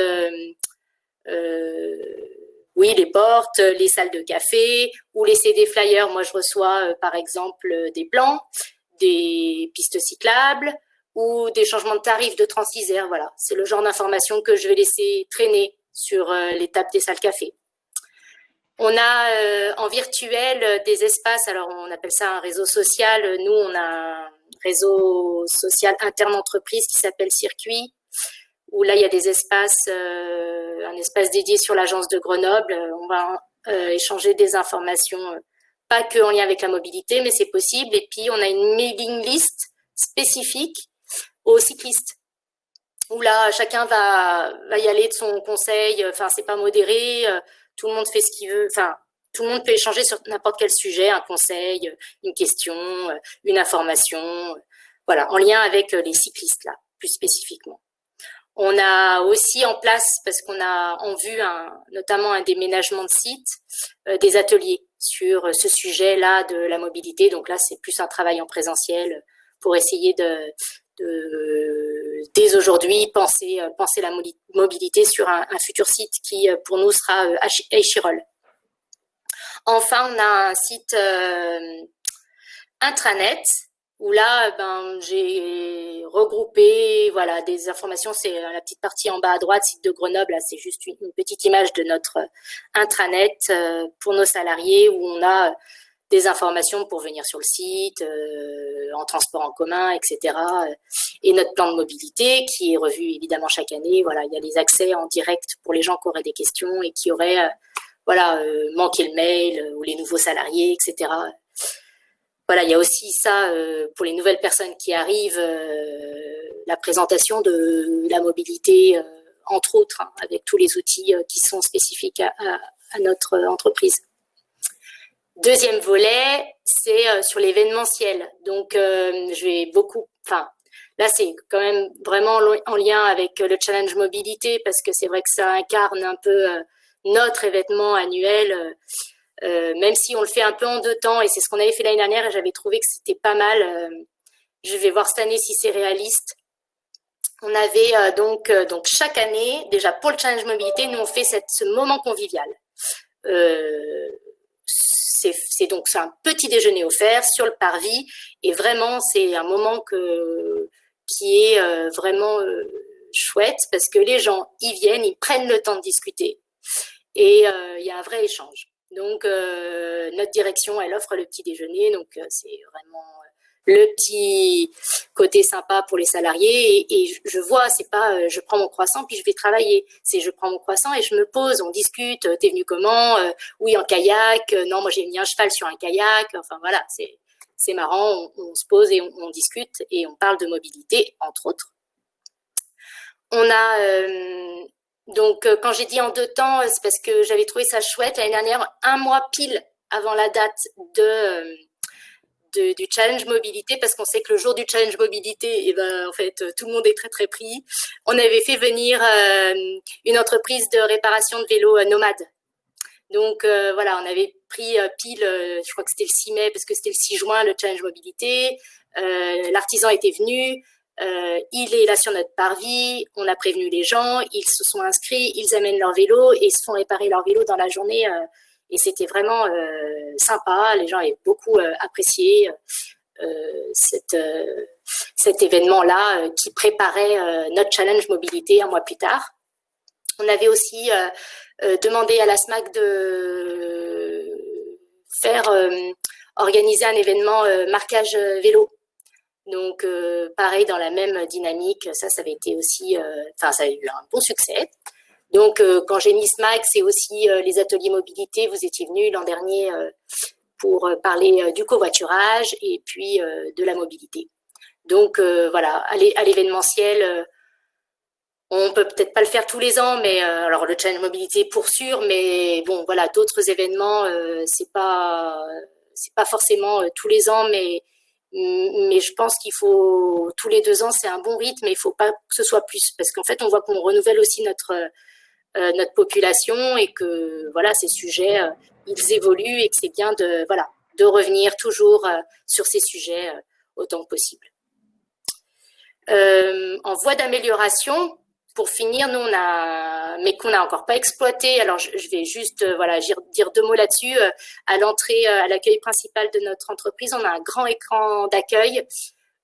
les portes, les salles de café, ou laisser des flyers. Moi, je reçois, par exemple, des plans, des pistes cyclables ou des changements de tarifs de Transisère. Voilà, c'est le genre d'information que je vais laisser traîner sur les tables des salles café. On a en virtuel des espaces, alors on appelle ça un réseau social. Nous, on a un réseau social interne entreprise qui s'appelle Circuit, où là, il y a des espaces, un espace dédié sur l'agence de Grenoble. On va échanger des informations, pas que en lien avec la mobilité, mais c'est possible. Et puis, on a une mailing list spécifique aux cyclistes, où là, chacun va y aller de son conseil. Enfin, c'est pas modéré. Tout le monde fait ce qu'il veut. Enfin, tout le monde peut échanger sur n'importe quel sujet, un conseil, une question, une information. Voilà, en lien avec les cyclistes, là, plus spécifiquement. On a aussi en place, parce qu'on a en vue notamment un déménagement de site, des ateliers sur ce sujet-là de la mobilité. Donc là, c'est plus un travail en présentiel pour essayer dès aujourd'hui penser la mobilité sur un futur site qui pour nous sera Échirolles. Enfin, on a un site intranet où là, j'ai regroupé voilà, des informations. C'est la petite partie en bas à droite, site de Grenoble. Là, c'est juste une petite image de notre intranet pour nos salariés où on a des informations pour venir sur le site, en transport en commun, etc. Et notre plan de mobilité qui est revu évidemment chaque année. Voilà, il y a les accès en direct pour les gens qui auraient des questions et qui auraient manqué le mail ou les nouveaux salariés, etc. Voilà, il y a aussi ça pour les nouvelles personnes qui arrivent, la présentation de la mobilité, entre autres, hein, avec tous les outils qui sont spécifiques à notre entreprise. Deuxième volet, c'est sur l'événementiel. Donc, je vais là, c'est quand même vraiment en lien avec le challenge mobilité parce que c'est vrai que ça incarne un peu notre événement annuel, même si on le fait un peu en 2 temps, et c'est ce qu'on avait fait l'année dernière et j'avais trouvé que c'était pas mal. Je vais voir cette année si c'est réaliste. On avait donc chaque année, déjà pour le challenge mobilité, nous on fait ce moment convivial. C'est un petit déjeuner offert sur le parvis et vraiment c'est un moment qui est vraiment chouette parce que les gens y viennent, ils prennent le temps de discuter et il y a un vrai échange. Donc notre direction elle offre le petit déjeuner, donc c'est vraiment le petit côté sympa pour les salariés et je vois, c'est pas je prends mon croissant puis je vais travailler, c'est je prends mon croissant et je me pose, on discute, t'es venu comment, oui en kayak, non moi j'ai mis un cheval sur un kayak, enfin voilà, c'est marrant, on se pose et on discute et on parle de mobilité entre autres. On a donc quand j'ai dit en 2 temps, c'est parce que j'avais trouvé ça chouette l'année dernière, 1 mois pile avant la date du challenge mobilité, parce qu'on sait que le jour du challenge mobilité, en fait, tout le monde est très très pris. On avait fait venir une entreprise de réparation de vélos nomades. Donc voilà, on avait pris pile, je crois que c'était le 6 mai, parce que c'était le 6 juin, le challenge mobilité. L'artisan était venu, il est là sur notre parvis, on a prévenu les gens, ils se sont inscrits, ils amènent leur vélo et se font réparer leur vélo dans la journée. Et c'était vraiment sympa, les gens avaient beaucoup apprécié cet événement-là qui préparait notre challenge mobilité 1 mois plus tard. On avait aussi demandé à la SMAC de faire organiser un événement marquage vélo. Donc pareil, dans la même dynamique, ça avait été aussi, ça a eu un bon succès. Donc, quand j'ai mis SMAC, c'est aussi les ateliers mobilité. Vous étiez venus l'an dernier pour parler du covoiturage et puis de la mobilité. Donc, voilà, à l'événementiel, on peut peut-être pas le faire tous les ans, mais alors le challenge mobilité pour sûr, mais bon, voilà, d'autres événements, c'est pas forcément tous les ans, mais je pense qu'il faut tous les 2 ans, c'est un bon rythme, mais il faut pas que ce soit plus, parce qu'en fait, on voit qu'on renouvelle aussi notre population et que voilà, ces sujets ils évoluent et que c'est bien de revenir toujours sur ces sujets autant que possible. En voie d'amélioration, pour finir, nous mais qu'on n'a encore pas exploité. Alors je vais juste dire 2 mots là-dessus. À l'entrée, à l'accueil principal de notre entreprise, on a un grand écran d'accueil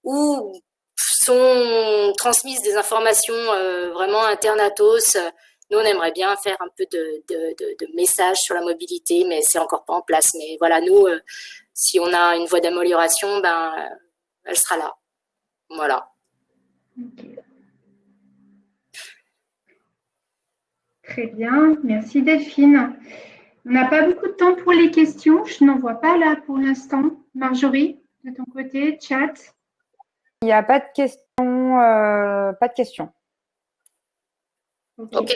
où sont transmises des informations vraiment internatos. Nous, on aimerait bien faire un peu de messages sur la mobilité, mais c'est encore pas en place. Mais voilà, nous, si on a une voie d'amélioration, elle sera là. Voilà. Okay. Très bien, merci Delphine. On n'a pas beaucoup de temps pour les questions. Je n'en vois pas là pour l'instant. Marjorie, de ton côté, chat. Il n'y a pas de questions. Pas de questions. Ok.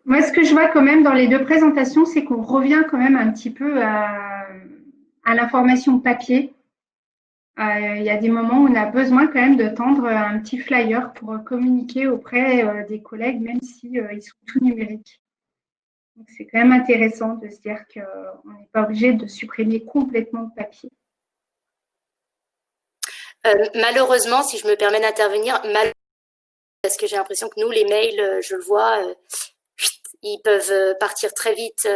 Moi, ce que je vois quand même dans les 2 présentations, c'est qu'on revient quand même un petit peu à l'information papier. Il y a des moments où on a besoin quand même de tendre un petit flyer pour communiquer auprès des collègues, même si ils sont tout numériques. Donc, c'est quand même intéressant de se dire qu'on n'est pas obligé de supprimer complètement le papier. Malheureusement, si je me permets d'intervenir, parce que j'ai l'impression que nous, les mails, je le vois, ils peuvent partir très vite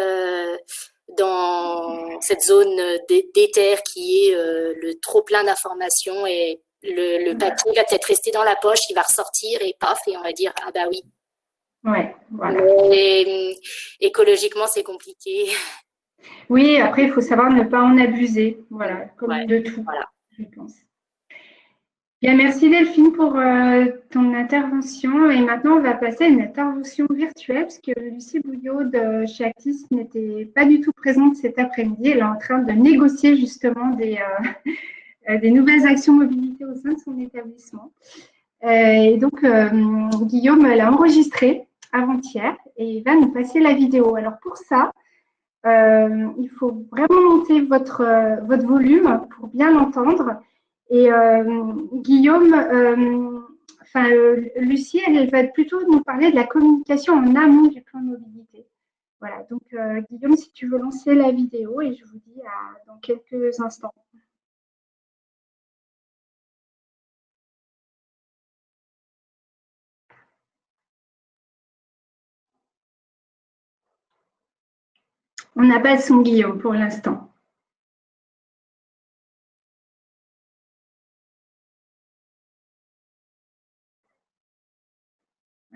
dans cette zone d'éther qui est le trop plein d'informations, et le papier va peut-être rester dans la poche, il va ressortir et paf, et on va dire ah bah oui. Ouais, voilà. Mais écologiquement, c'est compliqué. Oui, après, il faut savoir ne pas en abuser, voilà, comme Ouais, de tout, voilà. je pense. Bien, merci Delphine pour ton intervention. Et maintenant, on va passer à une intervention virtuelle, parce que Lucie Bouillot de chez Actis n'était pas du tout présente cet après-midi. Elle est en train de négocier justement des nouvelles actions mobilité au sein de son établissement. Et donc, Guillaume l'a enregistré avant-hier et il va nous passer la vidéo. Alors pour ça, il faut vraiment monter votre volume pour bien l'entendre. Et Guillaume, Lucie, elle va plutôt nous parler de la communication en amont du plan de mobilité. Voilà, donc Guillaume, si tu veux lancer la vidéo, et je vous dis dans quelques instants. On n'a pas de son Guillaume pour l'instant.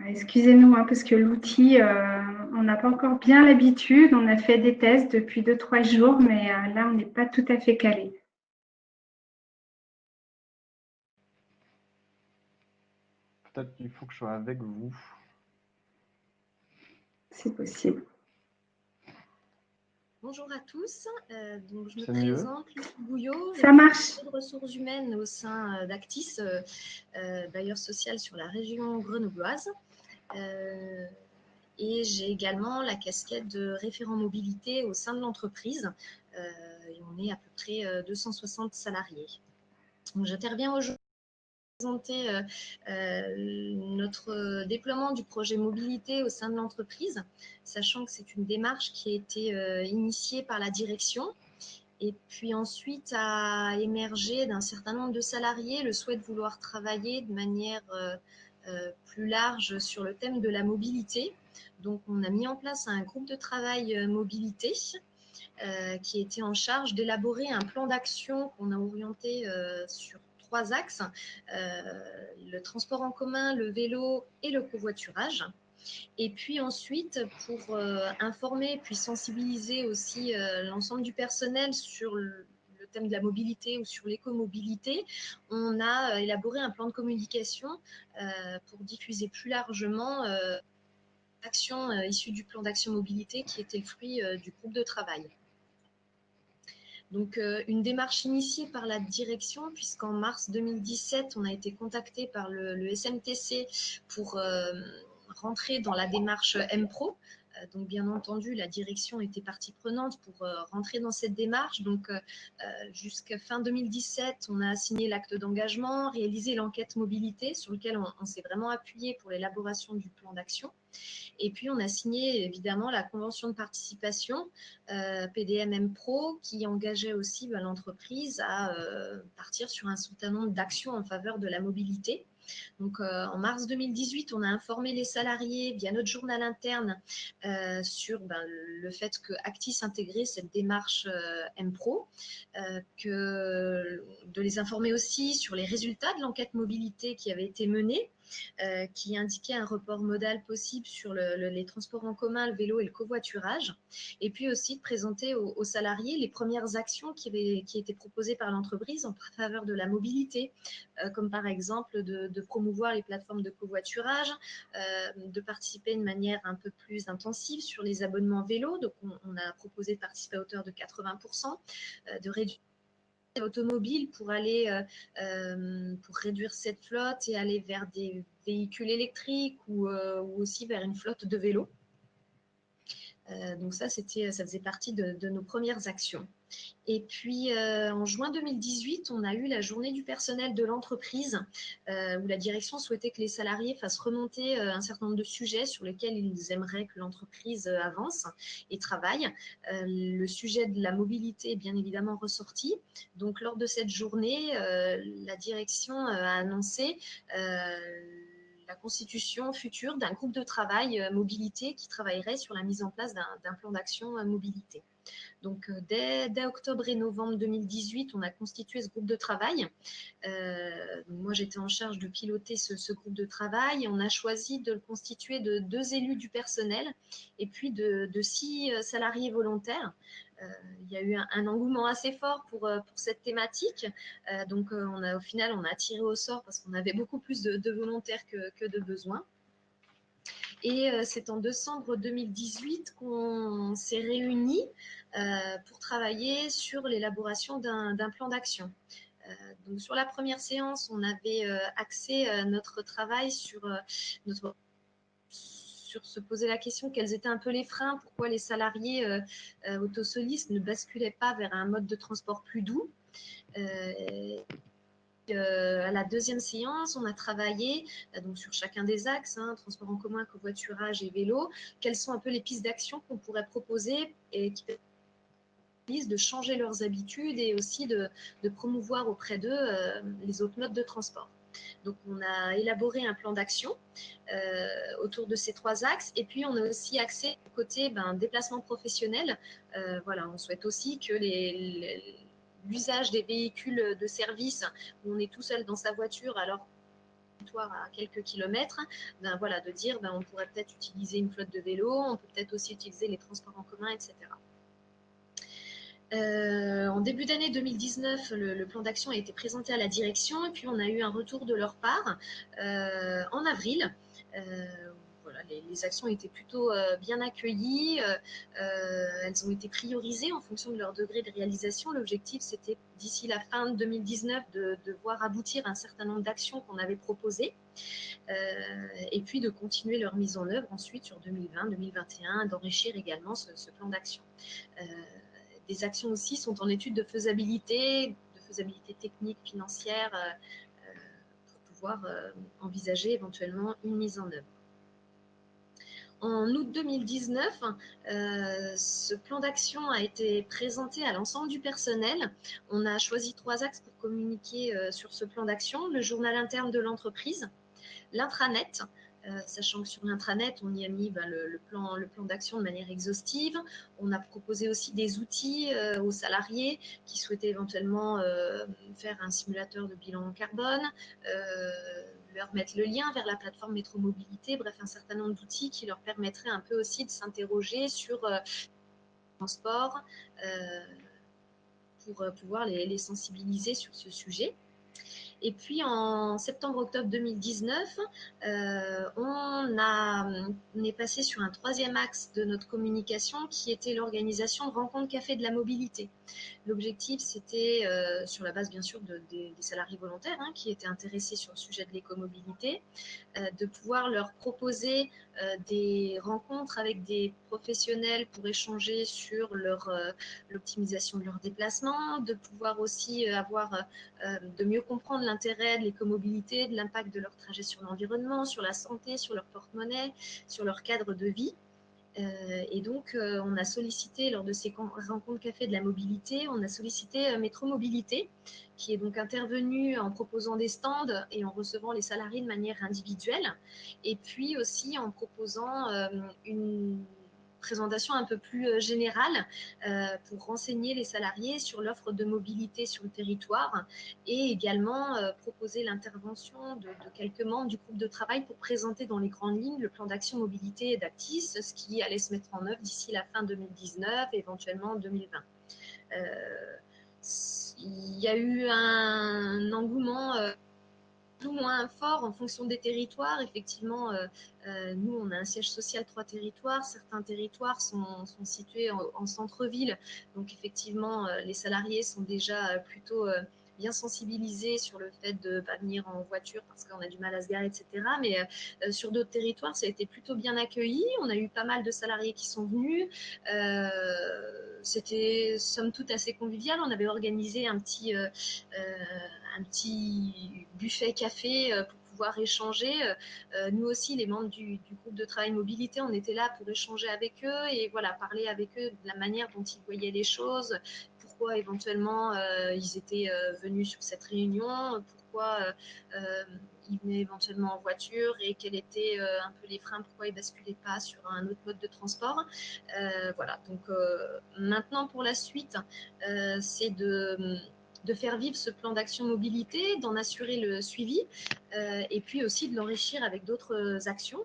Excusez-nous, hein, parce que l'outil, on n'a pas encore bien l'habitude. On a fait des tests depuis 2-3 jours, mais là, on n'est pas tout à fait calé. Peut-être qu'il faut que je sois avec vous. C'est possible. Bonjour à tous, donc je me C'est mieux. présente, Lucie Bouillot, Ça marche. de ressources humaines au sein d'Actis, bailleur social sur la région grenobloise. Et j'ai également la casquette de référent mobilité au sein de l'entreprise. Et on est à peu près 260 salariés. J'interviens aujourd'hui pour présenter notre déploiement du projet mobilité au sein de l'entreprise, sachant que c'est une démarche qui a été initiée par la direction et puis ensuite a émergé d'un certain nombre de salariés le souhait de vouloir travailler de manière plus large sur le thème de la mobilité. Donc on a mis en place un groupe de travail mobilité qui était en charge d'élaborer un plan d'action qu'on a orienté sur 3 axes, le transport en commun, le vélo et le covoiturage. Et puis ensuite, pour informer puis sensibiliser aussi l'ensemble du personnel sur le thème de la mobilité ou sur l'écomobilité, on a élaboré un plan de communication pour diffuser plus largement l'actions issues du plan d'action mobilité qui était le fruit du groupe de travail. Donc, une démarche initiée par la direction, puisqu'en mars 2017, on a été contacté par le SMTC pour rentrer dans la démarche MPRO. Donc, bien entendu, la direction était partie prenante pour rentrer dans cette démarche. Donc, jusqu'à fin 2017, on a signé l'acte d'engagement, réalisé l'enquête mobilité sur lequel on s'est vraiment appuyé pour l'élaboration du plan d'action. Et puis, on a signé évidemment la convention de participation PDM Pro qui engageait aussi l'entreprise à partir sur un certain nombre d'actions en faveur de la mobilité. Donc, en mars 2018, on a informé les salariés via notre journal interne sur le fait que Actis intégrait cette démarche MPRO, de les informer aussi sur les résultats de l'enquête mobilité qui avait été menée, qui indiquait un report modal possible sur les transports en commun, le vélo et le covoiturage, et puis aussi de présenter aux salariés les premières actions qui étaient proposées par l'entreprise en faveur de la mobilité, comme par exemple de promouvoir les plateformes de covoiturage, de participer de manière un peu plus intensive sur les abonnements vélo. Donc, on a proposé de participer à hauteur de 80%, de réduire automobile pour aller pour réduire cette flotte et aller vers des véhicules électriques ou aussi vers une flotte de vélos. Donc ça faisait partie de nos premières actions. Et puis, en juin 2018, on a eu la journée du personnel de l'entreprise où la direction souhaitait que les salariés fassent remonter un certain nombre de sujets sur lesquels ils aimeraient que l'entreprise avance et travaille. Le sujet de la mobilité est bien évidemment ressorti. Donc, lors de cette journée, la direction a annoncé la constitution future d'un groupe de travail mobilité qui travaillerait sur la mise en place d'un plan d'action mobilité. Donc, dès octobre et novembre 2018, on a constitué ce groupe de travail. Moi, j'étais en charge de piloter ce groupe de travail. On a choisi de le constituer de 2 élus du personnel et puis de 6 salariés volontaires. Il y a eu un engouement assez fort pour cette thématique. Donc, au final, on a tiré au sort parce qu'on avait beaucoup plus de volontaires que de besoins. Et c'est en décembre 2018 qu'on s'est réunis pour travailler sur l'élaboration d'un plan d'action. Donc sur la première séance, on avait axé notre travail sur se poser la question quels étaient un peu les freins, pourquoi les salariés autosolistes ne basculaient pas vers un mode de transport plus doux. À la deuxième séance, on a travaillé donc sur chacun des axes, transport en commun, covoiturage et vélo. Quelles sont un peu les pistes d'action qu'on pourrait proposer et qui permettent de changer leurs habitudes et aussi de promouvoir auprès d'eux les autres modes de transport. Donc, on a élaboré un plan d'action autour de ces 3 axes. Et puis, on a aussi axé côté déplacement professionnel. Voilà, on souhaite aussi que l'usage des véhicules de service où on est tout seul dans sa voiture alors à quelques kilomètres, voilà, de dire on pourrait peut-être utiliser une flotte de vélos, on peut peut-être aussi utiliser les transports en commun, etc. En début d'année 2019, le plan d'action a été présenté à la direction et puis on a eu un retour de leur part en avril. Voilà, les actions étaient plutôt bien accueillies, elles ont été priorisées en fonction de leur degré de réalisation. L'objectif, c'était d'ici la fin de 2019 de voir aboutir un certain nombre d'actions qu'on avait proposées et puis de continuer leur mise en œuvre ensuite sur 2020-2021, d'enrichir également ce plan d'action. Des actions aussi sont en étude de faisabilité technique, financière, pour pouvoir envisager éventuellement une mise en œuvre. En août 2019, ce plan d'action a été présenté à l'ensemble du personnel. On a choisi 3 axes pour communiquer sur ce plan d'action. Le journal interne de l'entreprise, l'intranet, sachant que sur l'intranet, on y a mis le plan d'action de manière exhaustive. On a proposé aussi des outils aux salariés qui souhaitaient éventuellement faire un simulateur de bilan carbone, leur mettre le lien vers la plateforme Métromobilité, bref, un certain nombre d'outils qui leur permettraient un peu aussi de s'interroger sur le transport pour pouvoir les sensibiliser sur ce sujet. Et puis en septembre-octobre 2019, on est passé sur un 3e axe de notre communication qui était l'organisation de rencontres café de la mobilité. L'objectif, c'était, sur la base bien sûr des salariés volontaires qui étaient intéressés sur le sujet de l'écomobilité, de pouvoir leur proposer des rencontres avec des professionnels pour échanger sur l'optimisation de leurs déplacements, de pouvoir aussi de mieux comprendre l'intérêt de l'écomobilité, de l'impact de leur trajet sur l'environnement, sur la santé, sur leur porte-monnaie, sur leur cadre de vie. Et donc, on a sollicité, lors de ces rencontres café de la mobilité, on a sollicité Métromobilité, qui est donc intervenu en proposant des stands et en recevant les salariés de manière individuelle, et puis aussi en proposant une présentation un peu plus générale pour renseigner les salariés sur l'offre de mobilité sur le territoire et également proposer l'intervention de quelques membres du groupe de travail pour présenter dans les grandes lignes le plan d'action mobilité d'Actis, ce qui allait se mettre en œuvre d'ici la fin 2019 et éventuellement 2020. Il y a eu un engouement plus ou moins fort en fonction des territoires. Effectivement, nous, on a un siège social 3 territoires. Certains territoires sont situés en centre-ville. Donc, effectivement, les salariés sont déjà plutôt bien sensibilisés sur le fait de ne pas venir en voiture parce qu'on a du mal à se garer, etc. Mais sur d'autres territoires, ça a été plutôt bien accueilli. On a eu pas mal de salariés qui sont venus. C'était somme toute assez convivial. On avait organisé un petit buffet café pour pouvoir échanger. Nous aussi, les membres du groupe de travail mobilité, on était là pour échanger avec eux et voilà, parler avec eux de la manière dont ils voyaient les choses, pourquoi éventuellement ils étaient venus sur cette réunion, pourquoi ils venaient éventuellement en voiture et quels étaient un peu les freins, pourquoi ils ne basculaient pas sur un autre mode de transport. Voilà, donc maintenant pour la suite, c'est de faire vivre ce plan d'action mobilité, d'en assurer le suivi et puis aussi de l'enrichir avec d'autres actions.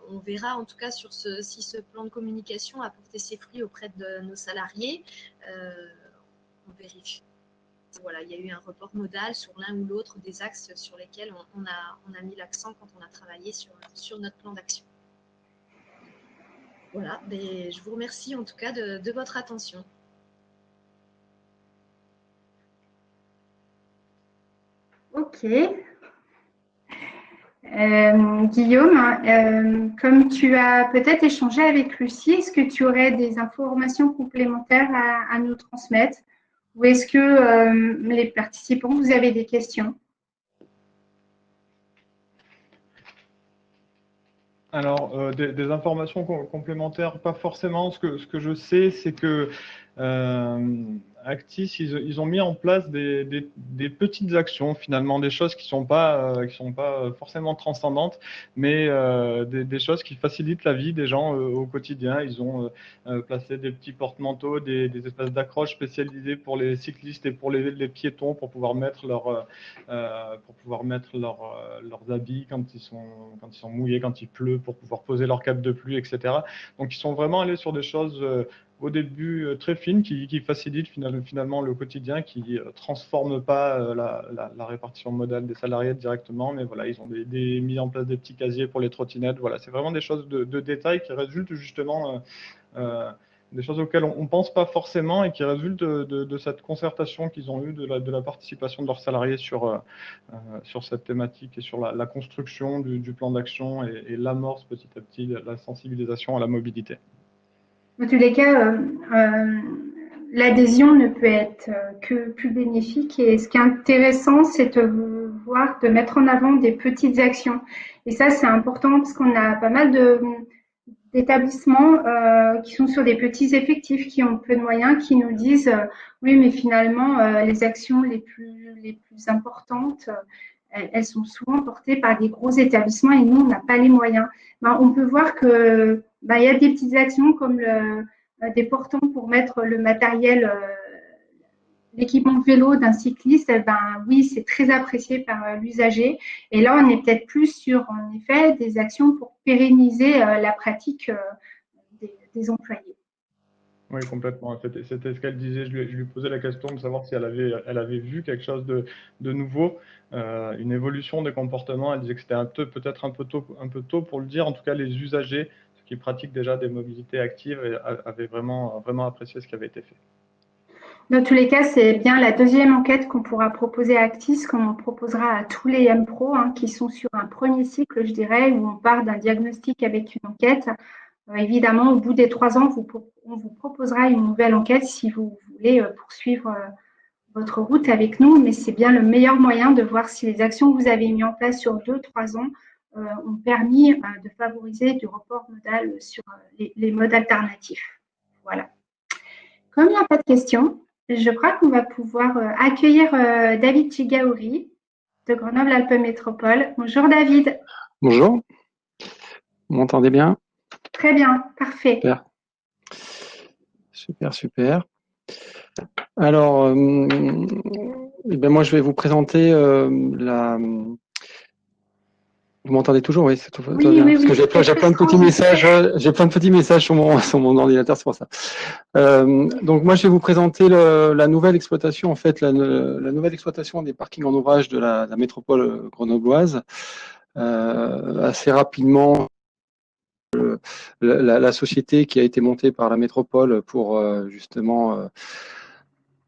On verra en tout cas si ce plan de communication a porté ses fruits auprès de nos salariés. On vérifie. Voilà, il y a eu un report modal sur l'un ou l'autre des axes sur lesquels on a mis l'accent quand on a travaillé sur notre plan d'action. Voilà, je vous remercie en tout cas de votre attention. Ok. Guillaume, comme tu as peut-être échangé avec Lucie, est-ce que tu aurais des informations complémentaires à nous transmettre? Ou est-ce que les participants, vous avez des questions? Alors, des informations complémentaires, pas forcément. Ce que je sais, c'est que Actis, ils ont mis en place des petites actions, finalement, des choses qui sont pas forcément transcendantes, mais des choses qui facilitent la vie des gens au quotidien. Ils ont placé des petits porte-manteaux, des espèces d'accroches spécialisées pour les cyclistes et pour les piétons pour pouvoir mettre leurs habits quand ils sont mouillés, quand il pleut, pour pouvoir poser leur cape de pluie, etc. Donc, ils sont vraiment allés sur des choses au début très fines qui facilitent finalement le quotidien, qui transforment pas la répartition modale des salariés directement, mais voilà, ils ont mis en place des petits casiers pour les trottinettes. Voilà, c'est vraiment des choses de détail qui résultent justement des choses auxquelles on ne pense pas forcément et qui résultent de cette concertation qu'ils ont eue, de la participation de leurs salariés sur cette thématique et sur la construction du plan d'action et l'amorce petit à petit de la sensibilisation à la mobilité. Dans tous les cas, l'adhésion ne peut être que plus bénéfique. Et ce qui est intéressant, c'est de mettre en avant des petites actions. Et ça, c'est important parce qu'on a pas mal d'établissements qui sont sur des petits effectifs, qui ont peu de moyens, qui nous disent oui, mais finalement, les actions les plus importantes, elles sont souvent portées par des gros établissements et nous, on n'a pas les moyens. On peut voir que il y a des petites actions comme des portants pour mettre le matériel, l'équipement de vélo d'un cycliste. Oui, c'est très apprécié par l'usager. Et là, on est peut-être plus sur, en effet, des actions pour pérenniser la pratique des employés. Oui, complètement. C'était ce qu'elle disait. Je lui posais la question de savoir si elle avait vu quelque chose de nouveau, une évolution des comportements. Elle disait que c'était peut-être un peu tôt pour le dire. En tout cas, les usagers, ceux qui pratiquent déjà des mobilités actives, avaient vraiment apprécié ce qui avait été fait. Dans tous les cas, c'est bien la deuxième enquête qu'on pourra proposer à Actis, comme on proposera à tous les M-Pro qui sont sur un premier cycle, je dirais, où on part d'un diagnostic avec une enquête. Évidemment, au bout des 3 ans, on vous proposera une nouvelle enquête si vous voulez poursuivre votre route avec nous, mais c'est bien le meilleur moyen de voir si les actions que vous avez mises en place sur 2-3 ans ont permis de favoriser du report modal sur les modes alternatifs. Voilà. Comme il n'y a pas de questions, je crois qu'on va pouvoir accueillir David Chigaouri de Grenoble-Alpes Métropole. Bonjour David. Bonjour. Vous m'entendez bien? Très bien, parfait. Super. Alors, moi je vais vous présenter Vous m'entendez toujours? Oui, c'est tout. Oui, parce que j'ai plein de petits messages. J'ai plein de petits messages sur mon ordinateur, c'est pour ça. Donc moi, je vais vous présenter la nouvelle exploitation, en fait, la nouvelle exploitation des parkings en ouvrage de la métropole grenobloise. Assez rapidement, la société qui a été montée par la métropole pour justement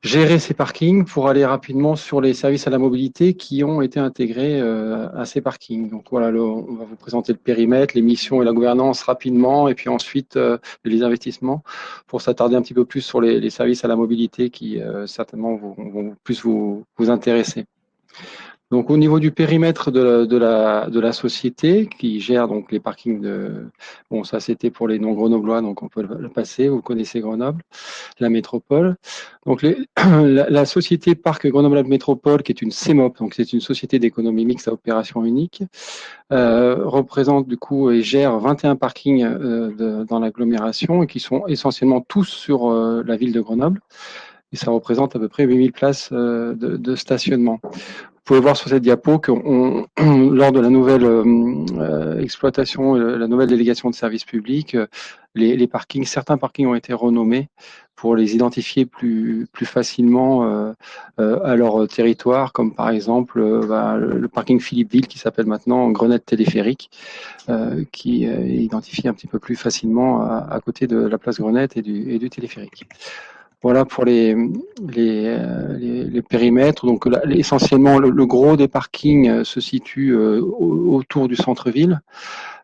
gérer ces parkings pour aller rapidement sur les services à la mobilité qui ont été intégrés à ces parkings. Donc voilà, on va vous présenter le périmètre, les missions et la gouvernance rapidement, et puis ensuite les investissements pour s'attarder un petit peu plus sur les services à la mobilité qui certainement vont plus vous intéresser. Donc au niveau du périmètre de la société qui gère donc les parkings bon ça c'était pour les non grenoblois, donc on peut le passer, vous connaissez Grenoble, la métropole. Donc la société Parc Grenoble Métropole, qui est une CEMOP, donc c'est une société d'économie mixte à opération unique, représente du coup et gère 21 parkings dans l'agglomération et qui sont essentiellement tous sur la ville de Grenoble. Et ça représente à peu près 8000 places de stationnement. Vous pouvez voir sur cette diapo que lors de la nouvelle exploitation, la nouvelle délégation de services publics, les parkings, certains parkings ont été renommés pour les identifier plus facilement à leur territoire, comme par exemple le parking Philippeville qui s'appelle maintenant Grenette Téléphérique, qui est identifié un petit peu plus facilement à côté de la place Grenette et du téléphérique. Voilà pour les périmètres. Donc là, essentiellement, le gros des parkings se situe autour du centre-ville.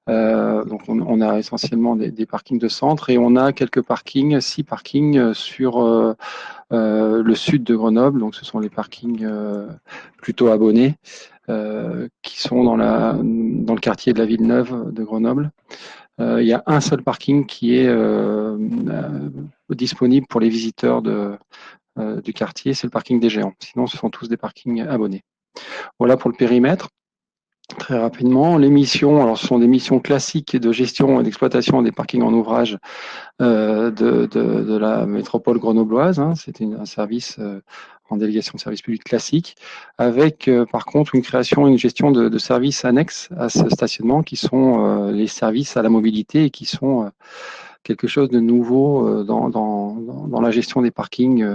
Donc on a essentiellement des parkings de centre et on a quelques parkings, 6 parkings sur le sud de Grenoble. Donc ce sont les parkings plutôt abonnés qui sont dans le quartier de la Villeneuve de Grenoble. Il y a un seul parking qui est disponible pour les visiteurs du quartier, c'est le parking des Géants. Sinon, ce sont tous des parkings abonnés. Voilà pour le périmètre. Très rapidement, les missions, alors ce sont des missions classiques de gestion et d'exploitation des parkings en ouvrage de la métropole grenobloise. Hein. C'est un service en délégation de service public classique, avec par contre une création et une gestion de services annexes à ce stationnement qui sont les services à la mobilité et qui sont quelque chose de nouveau dans la gestion des parkings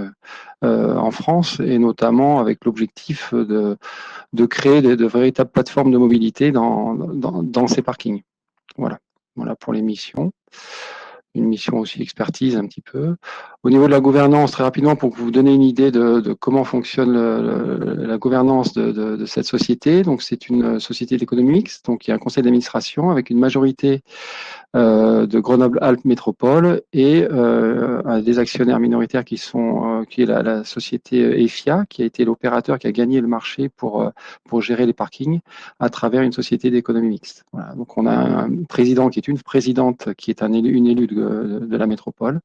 en France, et notamment avec l'objectif de créer de véritables plateformes de mobilité dans ces parkings. Voilà pour les missions. Une mission aussi expertise un petit peu. Au niveau de la gouvernance, très rapidement, pour que vous vous donniez une idée de comment fonctionne la gouvernance de cette société. Donc, c'est une société d'économie mixte. Donc, il y a un conseil d'administration avec une majorité de Grenoble-Alpes Métropole et des actionnaires minoritaires qui est la société EFIA, qui a été l'opérateur qui a gagné le marché pour gérer les parkings à travers une société d'économie mixte. Voilà. Donc, on a un président qui est une présidente qui est une élue de la métropole.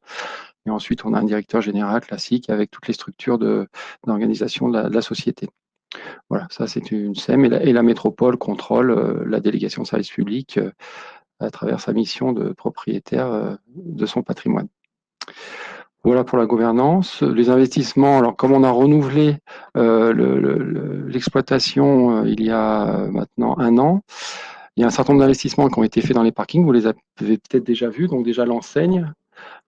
Et ensuite, on a un directeur général classique avec toutes les structures d'organisation de la société. Voilà, ça c'est une SEM et la métropole contrôle la délégation de service public à travers sa mission de propriétaire de son patrimoine. Voilà pour la gouvernance. Les investissements, alors comme on a renouvelé l'exploitation il y a maintenant 1 an, il y a un certain nombre d'investissements qui ont été faits dans les parkings, vous les avez peut-être déjà vus, donc déjà l'enseigne.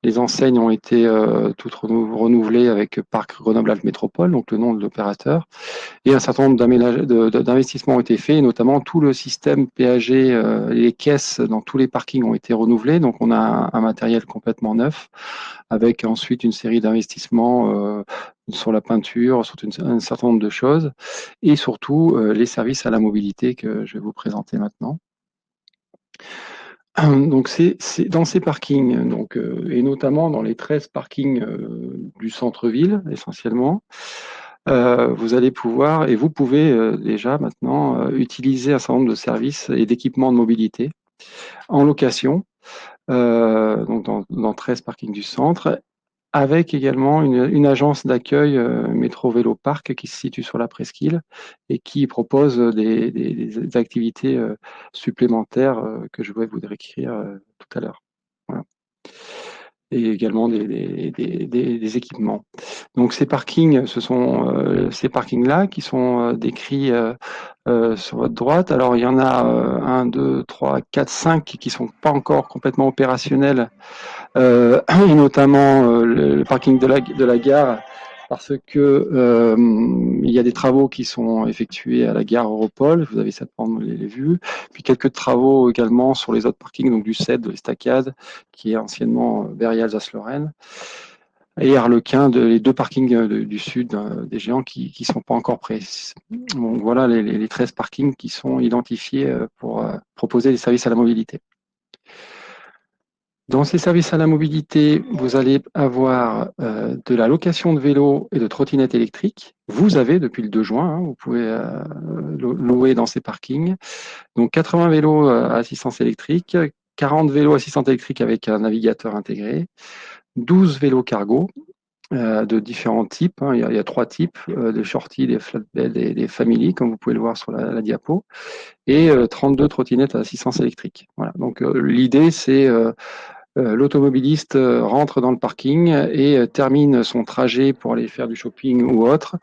Les enseignes ont été toutes renouvelées avec Parc Grenoble-Alpes Métropole, donc le nom de l'opérateur. Et un certain nombre d'investissements ont été faits, et notamment tout le système péager, les caisses dans tous les parkings ont été renouvelées. Donc on a un matériel complètement neuf, avec ensuite une série d'investissements sur la peinture, sur un certain nombre de choses, et surtout les services à la mobilité que je vais vous présenter maintenant. Donc c'est dans ces parkings, donc, et notamment dans les 13 parkings du centre-ville essentiellement, vous allez pouvoir, et vous pouvez déjà maintenant utiliser un certain nombre de services et d'équipements de mobilité en location, donc dans 13 parkings du centre, avec également une agence d'accueil Métro Vélo Parc qui se situe sur la presqu'île et qui propose des activités supplémentaires que je vais vous décrire tout à l'heure. Voilà. Et également des équipements. Donc ces parkings, ce sont ces parkings-là qui sont décrits sur votre droite. Alors il y en a 1, 2, 3, 4, 5 qui sont pas encore complètement opérationnels, et notamment le parking de la gare, parce que il y a des travaux qui sont effectués à la gare Europol, vous avez certainement les vues, puis quelques travaux également sur les autres parkings, donc du CED, de l'Estacade, qui est anciennement Berry Alsace-Lorraine. et Harlequin, les deux parkings du sud des Géants qui sont pas encore prêts. Donc voilà les 13 parkings qui sont identifiés pour proposer des services à la mobilité. Dans ces services à la mobilité, vous allez avoir de la location de vélos et de trottinettes électriques. Vous avez depuis le 2 juin, vous pouvez louer dans ces parkings. Donc 80 vélos à assistance électrique, 40 vélos assistance électrique avec un navigateur intégré, 12 vélos cargo de différents types. Il y a 3 types, des shorty, des flatbed et des family, comme vous pouvez le voir sur la diapo, et 32 trottinettes à assistance électrique. Voilà. Donc l'idée, c'est l'automobiliste rentre dans le parking et termine son trajet pour aller faire du shopping ou autre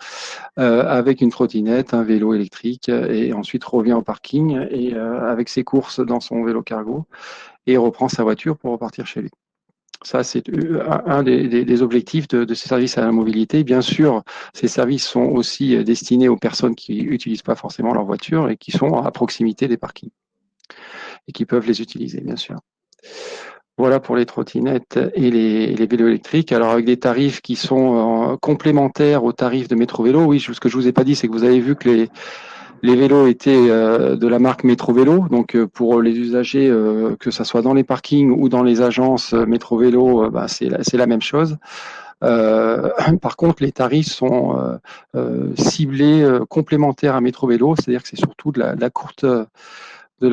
avec une trottinette, un vélo électrique et ensuite revient au parking et avec ses courses dans son vélo cargo et reprend sa voiture pour repartir chez lui. Ça, c'est un des objectifs de ces services à la mobilité. Bien sûr, ces services sont aussi destinés aux personnes qui n'utilisent pas forcément leur voiture et qui sont à proximité des parkings et qui peuvent les utiliser, bien sûr. Voilà pour les trottinettes et les vélos électriques. Alors avec des tarifs qui sont complémentaires aux tarifs de Métro Vélo. Oui, ce que je vous ai pas dit, c'est que vous avez vu que les vélos étaient de la marque Métro Vélo. Donc pour les usagers, que ça soit dans les parkings ou dans les agences Métro Vélo, c'est la même chose. Par contre, les tarifs sont ciblés complémentaires à Métro Vélo, c'est-à-dire que c'est surtout de la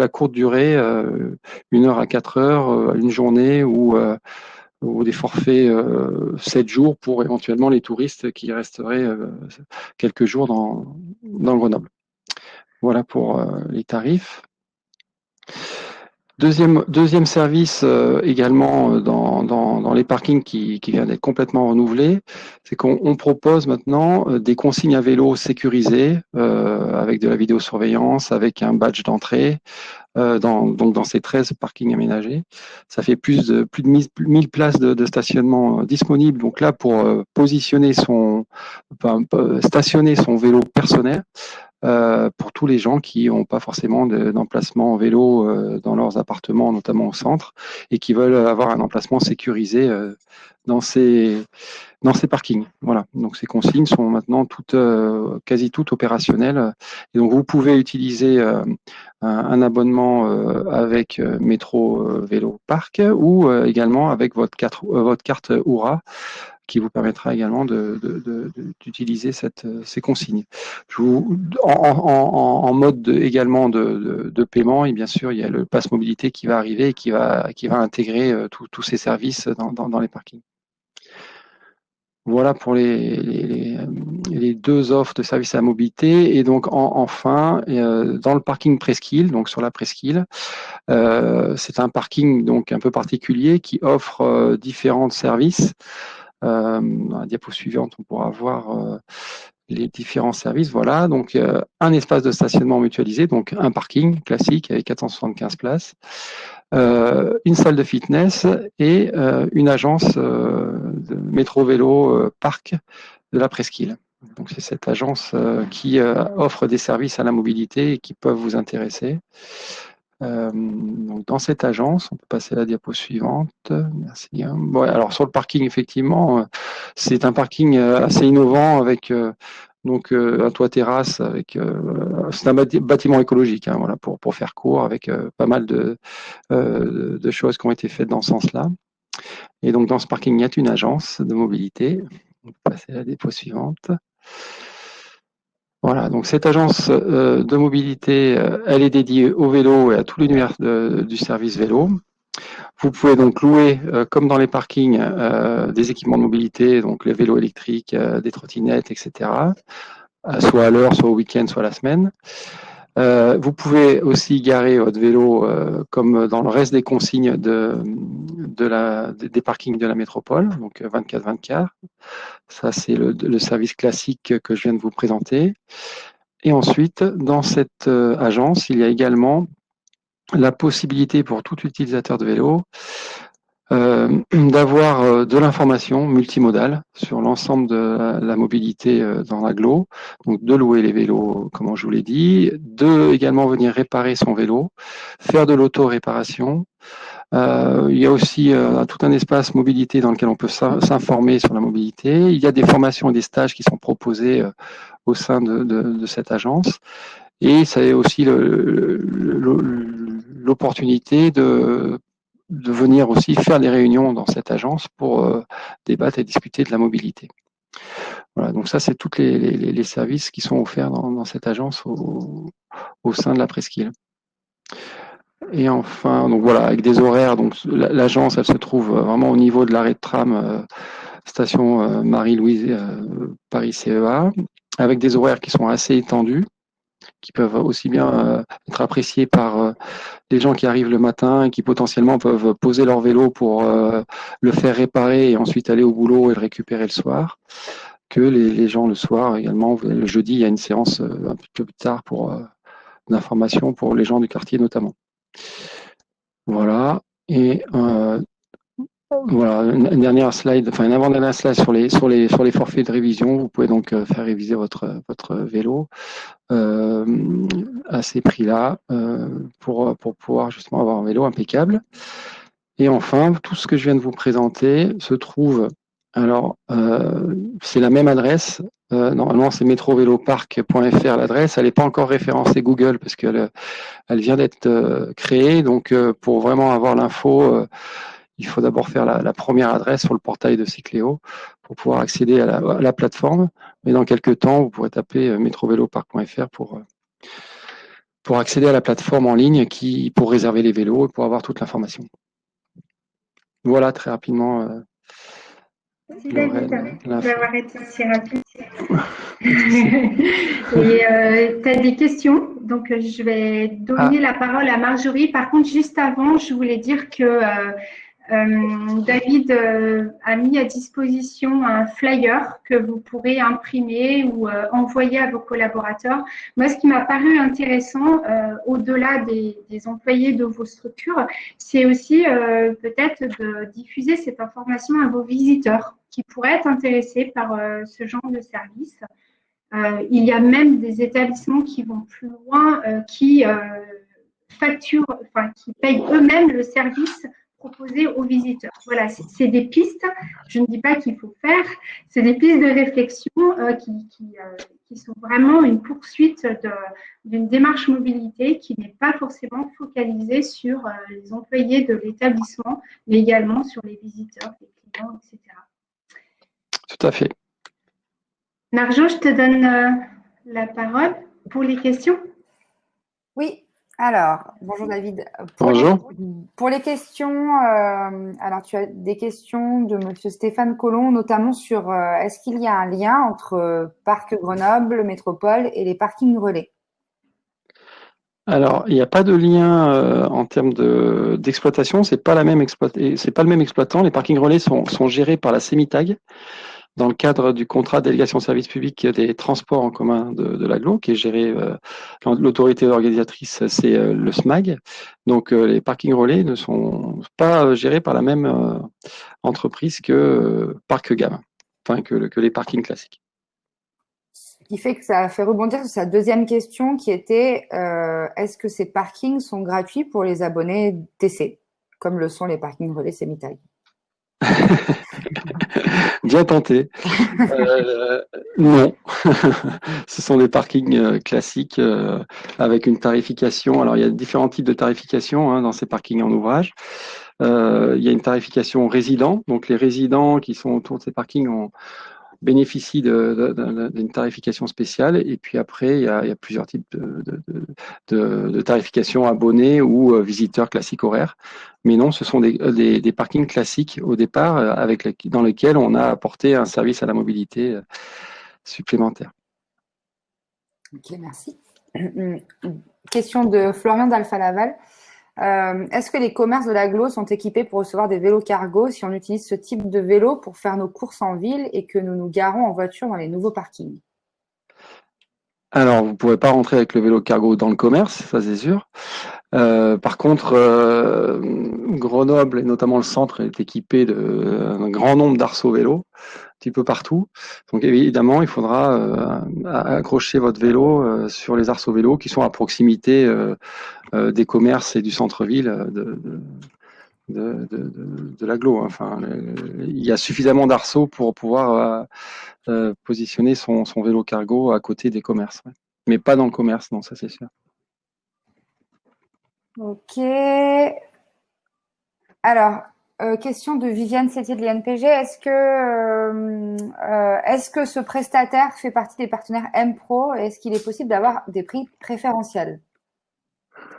courte durée, 1 heure à 4 heures, une journée ou des forfaits 7 jours pour éventuellement les touristes qui resteraient quelques jours dans Grenoble. Voilà pour les tarifs. Deuxième service également dans les parkings qui vient d'être complètement renouvelé, c'est qu'on propose maintenant des consignes à vélo sécurisées avec de la vidéosurveillance, avec un badge d'entrée dans ces 13 parkings aménagés. Ça fait plus de 1000 places de stationnement disponibles. Donc là, pour stationner son vélo personnel. Pour tous les gens qui n'ont pas forcément d'emplacement en vélo dans leurs appartements, notamment au centre, et qui veulent avoir un emplacement sécurisé dans ces parkings. Voilà. Donc ces consignes sont maintenant quasi toutes opérationnelles. Et donc vous pouvez utiliser un abonnement avec Métro Vélo Parc ou également avec votre carte Oura, qui vous permettra également d'utiliser ces consignes. En mode également de paiement, et bien sûr, il y a le Pass Mobilité qui va arriver et qui va intégrer tous ces services dans les parkings. Voilà pour les 2 offres de services à la mobilité. Et donc enfin, dans le parking Presqu'île, donc sur la Presqu'île, c'est un parking donc un peu particulier qui offre différents services. Dans la diapo suivante, on pourra voir les différents services. Voilà, donc un espace de stationnement mutualisé, donc un parking classique avec 475 places, une salle de fitness et une agence de Métro Vélo Parc de la Presqu'île. Donc c'est cette agence qui offre des services à la mobilité et qui peuvent vous intéresser. Donc dans cette agence, on peut passer à la diapo suivante. Merci. Bon, alors sur le parking, effectivement, c'est un parking assez innovant avec un toit terrasse avec. C'est un bâtiment écologique, hein, voilà, pour faire court, avec pas mal de choses qui ont été faites dans ce sens-là. Et donc dans ce parking, il y a une agence de mobilité. On peut passer à la diapo suivante. Voilà, donc cette agence de mobilité, elle est dédiée au vélo et à tout l'univers du service vélo. Vous pouvez donc louer, comme dans les parkings, des équipements de mobilité, donc les vélos électriques, des trottinettes, etc., soit à l'heure, soit au week-end, soit la semaine. Vous pouvez aussi garer votre vélo comme dans le reste des consignes des parkings de la métropole, donc 24/24. Ça, c'est le service classique que je viens de vous présenter. Et ensuite, dans cette agence, il y a également la possibilité pour tout utilisateur de vélo d'avoir de l'information multimodale sur l'ensemble de la mobilité dans l'agglo, donc de louer les vélos, comme je vous l'ai dit, de également venir réparer son vélo, faire de l'auto-réparation, Il y a aussi tout un espace mobilité dans lequel on peut s'informer sur la mobilité. Il y a des formations et des stages qui sont proposés au sein de cette agence. Et ça a aussi l'opportunité de venir aussi faire des réunions dans cette agence pour débattre et discuter de la mobilité. Voilà, donc ça, c'est tous les services qui sont offerts dans cette agence au sein de la presqu'île. Et enfin, donc voilà, avec des horaires, donc l'agence, elle se trouve vraiment au niveau de l'arrêt de tram station Marie-Louise Paris CEA, avec des horaires qui sont assez étendus, qui peuvent aussi bien être appréciés par les gens qui arrivent le matin et qui potentiellement peuvent poser leur vélo pour le faire réparer et ensuite aller au boulot et le récupérer le soir, que les gens le soir également. Le jeudi, il y a une séance un peu plus tard pour d'information pour les gens du quartier notamment. Voilà. Et voilà, une dernière slide, enfin une avant-dernière slide sur les forfaits de révision. Vous pouvez donc faire réviser votre vélo à ces prix-là pour pouvoir justement avoir un vélo impeccable. Et enfin, tout ce que je viens de vous présenter se trouve, alors c'est la même adresse, normalement c'est metrovelopark.fr l'adresse, elle n'est pas encore référencée Google parce qu'elle vient d'être créée, donc pour vraiment avoir l'info, il faut d'abord faire la première adresse sur le portail de Cycléo pour pouvoir accéder à la plateforme. Mais dans quelques temps, vous pourrez taper metrovelopark.fr pour accéder à la plateforme en ligne pour réserver les vélos et pour avoir toute l'information. Voilà, très rapidement. Merci David d'avoir été si rapide. Et tu as des questions, donc je vais donner la parole à Marjorie. Par contre, juste avant, je voulais dire que David a mis à disposition un flyer que vous pourrez imprimer ou envoyer à vos collaborateurs. Moi, ce qui m'a paru intéressant, au-delà des employés de vos structures, c'est aussi peut-être de diffuser cette information à vos visiteurs qui pourraient être intéressés par ce genre de service. Il y a même des établissements qui vont plus loin, qui facturent, enfin qui payent eux-mêmes le service proposé aux visiteurs. Voilà, c'est des pistes, je ne dis pas qu'il faut faire, c'est des pistes de réflexion qui sont vraiment une poursuite d'une démarche mobilité qui n'est pas forcément focalisée sur les employés de l'établissement, mais également sur les visiteurs, les clients, etc. Tout à fait. Marjo, je te donne la parole pour les questions. Oui. Alors, bonjour David. Bonjour. Pour les questions, alors tu as des questions de Monsieur Stéphane Collomb, notamment sur est-ce qu'il y a un lien entre Parc Grenoble, Métropole et les parkings relais? Alors, il n'y a pas de lien en termes d'exploitation. C'est pas le même exploitant. Les parkings relais sont gérés par la CEMITAG dans le cadre du contrat de délégation de service public des transports en commun de l'agglo, qui est géré, l'autorité organisatrice, c'est le SMAG. Donc, les parkings relais ne sont pas gérés par la même entreprise que Parc Gamme, enfin que les parkings classiques. Ce qui fait que ça a fait rebondir sur sa deuxième question qui était est-ce que ces parkings sont gratuits pour les abonnés TC, comme le sont les parkings relais CEMITAG? Bien tenté. Non, ce sont des parkings classiques avec une tarification. Alors, il y a différents types de tarification dans ces parkings en ouvrage. Il y a une tarification résident. Donc, les résidents qui sont autour de ces parkings bénéficient d'une tarification spéciale. Et puis après, il y a plusieurs types de tarification abonnés ou visiteurs classiques horaires. Mais non, ce sont des parkings classiques au départ dans lesquels on a apporté un service à la mobilité supplémentaire. Ok, merci. Question de Florian d'Alpha Laval. Est-ce que les commerces de l'agglo sont équipés pour recevoir des vélos cargo si on utilise ce type de vélo pour faire nos courses en ville et que nous nous garons en voiture dans les nouveaux parkings? Alors, vous ne pourrez pas rentrer avec le vélo cargo dans le commerce, ça c'est sûr. Par contre, Grenoble et notamment le centre est équipé d'un grand nombre d'arceaux vélos, un petit peu partout. Donc évidemment, il faudra accrocher votre vélo sur les arceaux vélos qui sont à proximité des commerces et du centre-ville de l'agglo. Enfin, il y a suffisamment d'arceaux pour pouvoir positionner son vélo cargo à côté des commerces. Ouais. Mais pas dans le commerce, non, ça c'est sûr. Ok. Alors, question de Viviane Sétier de l'INPG. Est-ce que ce prestataire fait partie des partenaires M-Pro et est-ce qu'il est possible d'avoir des prix préférentiels?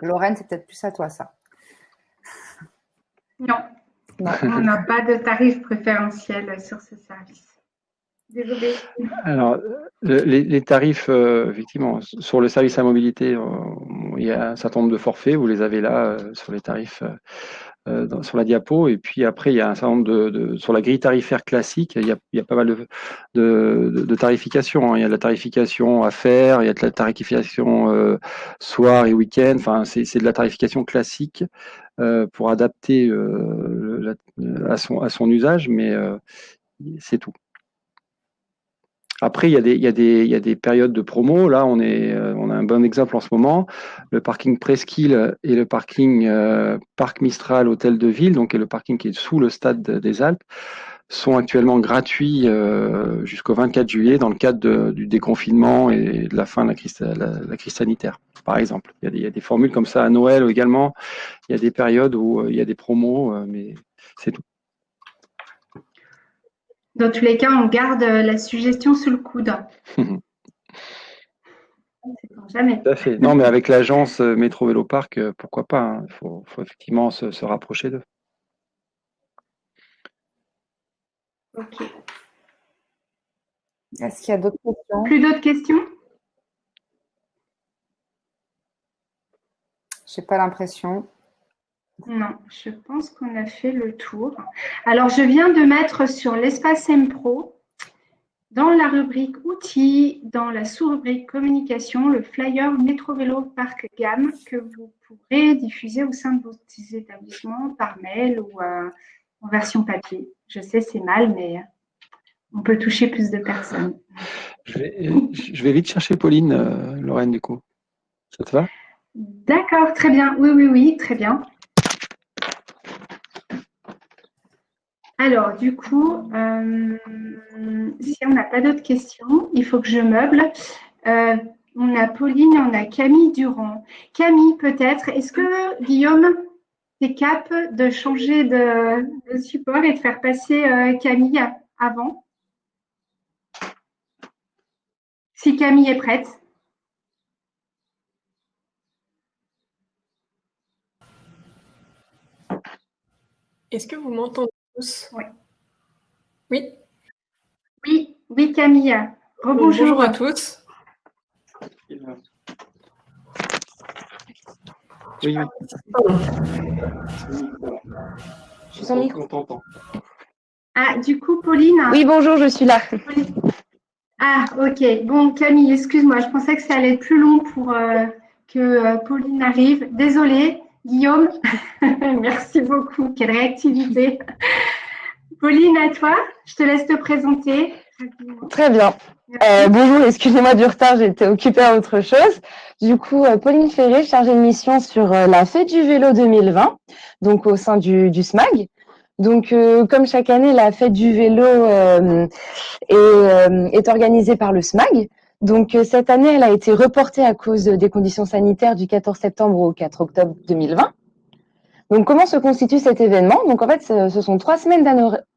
Lorraine, c'est peut-être plus à toi, ça. Non, on n'a pas de tarif préférentiel sur ce service. Désolée. Alors, les tarifs, effectivement, sur le service à mobilité, il y a un certain nombre de forfaits, vous les avez là sur les tarifs sur la diapo, et puis après, il y a un certain nombre sur la grille tarifaire classique, il y a pas mal de tarifications. Hein. Il y a de la tarification affaires, il y a de la tarification soir et week-end, enfin, c'est de la tarification classique pour adapter à son usage, mais c'est tout. Après, il y a des périodes de promo. Là, on a un bon exemple en ce moment. Le parking Presqu'île et le parking Parc Mistral Hôtel de Ville, donc et le parking qui est sous le stade des Alpes, sont actuellement gratuits jusqu'au 24 juillet dans le cadre du déconfinement et de la fin de la crise sanitaire, par exemple. Il y a des formules comme ça à Noël également. Il y a des périodes où il y a des promos, mais c'est tout. Dans tous les cas, on garde la suggestion sous le coude. C'est pour jamais. Tout à fait. Non, mais avec l'agence Métro Vélo Parc, pourquoi pas, hein. Faut effectivement se rapprocher d'eux. Ok. Est-ce qu'il y a d'autres questions? Plus d'autres questions? J'ai pas l'impression. Non, je pense qu'on a fait le tour. Alors, je viens de mettre sur l'espace M-Pro, dans la rubrique outils, dans la sous-rubrique communication, le flyer Métro Vélo Parc Gamme que vous pourrez diffuser au sein de vos établissements par mail ou en version papier. Je sais, c'est mal, mais on peut toucher plus de personnes. Je vais vite chercher Pauline, Lorraine, du coup. Ça te va? D'accord, très bien. Oui, très bien. Alors, du coup, si on n'a pas d'autres questions, il faut que je meuble. On a Pauline et on a Camille Durand. Camille, peut-être, est-ce que Guillaume, t'es cap de changer de support et de faire passer Camille avant? Si Camille est prête. Est-ce que vous m'entendez tous? Oui. Oui. Oui, Camille. Bonjour à tous. Oui. Je suis sans micro. On t'entend. Ah, du coup, Pauline. Oui, bonjour, je suis là. Ah, ok. Bon, Camille, excuse-moi, je pensais que ça allait être plus long pour que Pauline arrive. Désolée, Guillaume. Merci beaucoup. Quelle réactivité. Pauline, à toi. Je te laisse te présenter. Très bien. Bonjour, excusez-moi du retard, j'étais occupée à autre chose. Du coup, Pauline Ferré, chargée de mission sur la fête du vélo 2020, donc au sein du SMAG. Donc, comme chaque année, la fête du vélo est organisée par le SMAG. Donc, cette année, elle a été reportée à cause des conditions sanitaires du 14 septembre au 4 octobre 2020. Donc, comment se constitue cet événement? Donc, en fait, ce sont 3 semaines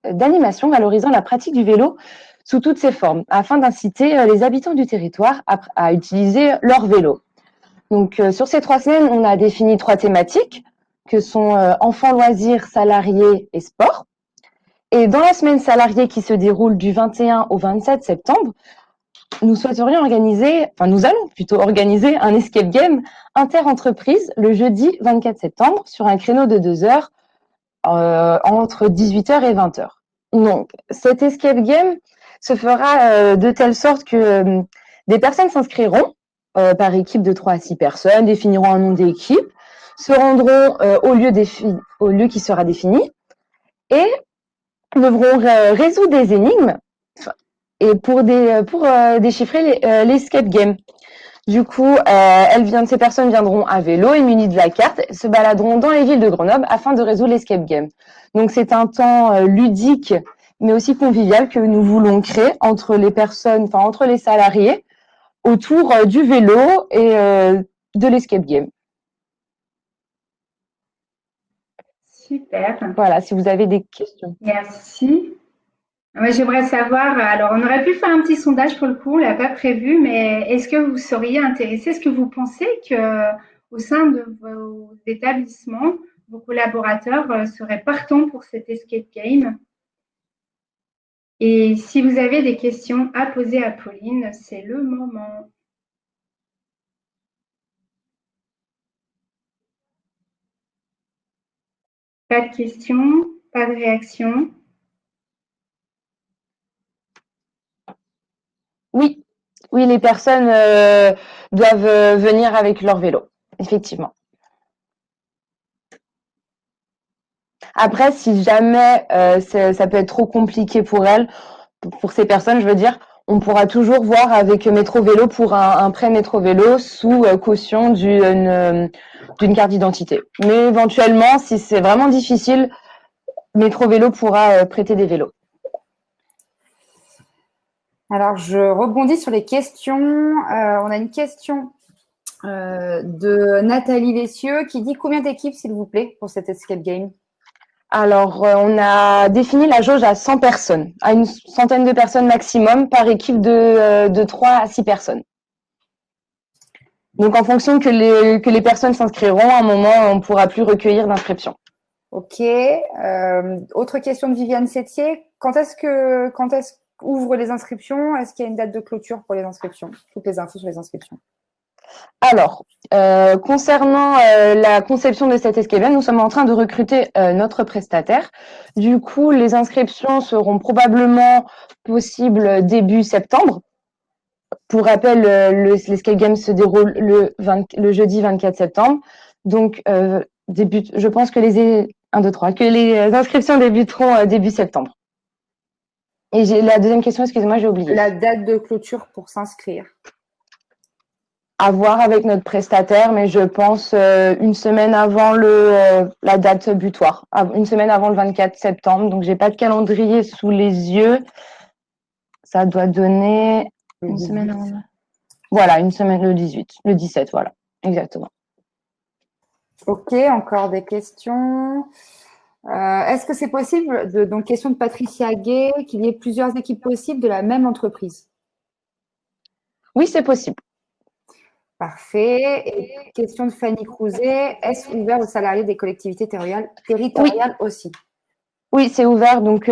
d'animation valorisant la pratique du vélo sous toutes ses formes, afin d'inciter les habitants du territoire à utiliser leur vélo. Donc, sur ces 3 semaines, on a défini 3 thématiques, que sont enfants, loisirs, salariés et sport. Et dans la semaine salariée qui se déroule du 21 au 27 septembre, nous allons plutôt organiser un escape game inter-entreprise le jeudi 24 septembre sur un créneau de 2 heures entre 18h et 20h. Donc, cet escape game se fera de telle sorte que des personnes s'inscriront par équipe de 3 à 6 personnes, définiront un nom d'équipe, se rendront au lieu qui sera défini et devront résoudre des énigmes et pour déchiffrer l'escape game. Du coup, ces personnes viendront à vélo et munies de la carte, se baladeront dans les villes de Grenoble afin de résoudre l'escape game. Donc, c'est un temps ludique, mais aussi convivial que nous voulons créer entre les personnes, enfin entre les salariés, autour du vélo et de l'escape game. Super. Voilà, si vous avez des questions. Merci. J'aimerais savoir, alors on aurait pu faire un petit sondage pour le coup, on l'a pas prévu, mais est-ce que vous seriez intéressé, est-ce que vous pensez que au sein de vos établissements, vos collaborateurs seraient partants pour cet escape game? Et si vous avez des questions à poser à Pauline, c'est le moment. Pas de questions, pas de réaction. Oui, oui, les personnes doivent venir avec leur vélo, effectivement. Après, si jamais ça peut être trop compliqué pour elles, pour ces personnes, je veux dire, on pourra toujours voir avec Métro Vélo pour un prêt Métro Vélo sous caution d'une carte d'identité. Mais éventuellement, si c'est vraiment difficile, Métro Vélo pourra prêter des vélos. Alors, je rebondis sur les questions. On a une question de Nathalie Lessieux qui dit combien d'équipes, s'il vous plaît, pour cet escape game? Alors, on a défini la jauge à 100 personnes, à une centaine de personnes maximum par équipe de 3 à 6 personnes. Donc, en fonction que les personnes s'inscriront, à un moment, on ne pourra plus recueillir d'inscriptions. Ok. Autre question de Viviane Sétier. Quand est-ce qu'ouvrent les inscriptions? Est-ce qu'il y a une date de clôture pour les inscriptions? Toutes les infos sur les inscriptions. Alors, concernant la conception de cet escape game, nous sommes en train de recruter notre prestataire. Du coup, les inscriptions seront probablement possibles début septembre. Pour rappel, l'escape game se déroule le jeudi 24 septembre. Donc, je pense que les inscriptions débuteront début septembre. Et la deuxième question, excusez-moi, j'ai oublié. La date de clôture pour s'inscrire. À voir avec notre prestataire, mais je pense une semaine avant la date butoir, une semaine avant le 24 septembre. Donc, j'ai pas de calendrier sous les yeux. Ça doit donner une semaine avant. Voilà, une semaine, le 18, le 17, voilà, exactement. Ok, encore des questions. Est-ce que c'est possible, donc question de Patricia Gay, qu'il y ait plusieurs équipes possibles de la même entreprise? Oui, c'est possible. Parfait. Et question de Fanny Crouzet, est-ce ouvert aux salariés des collectivités territoriales aussi? Oui, c'est ouvert, donc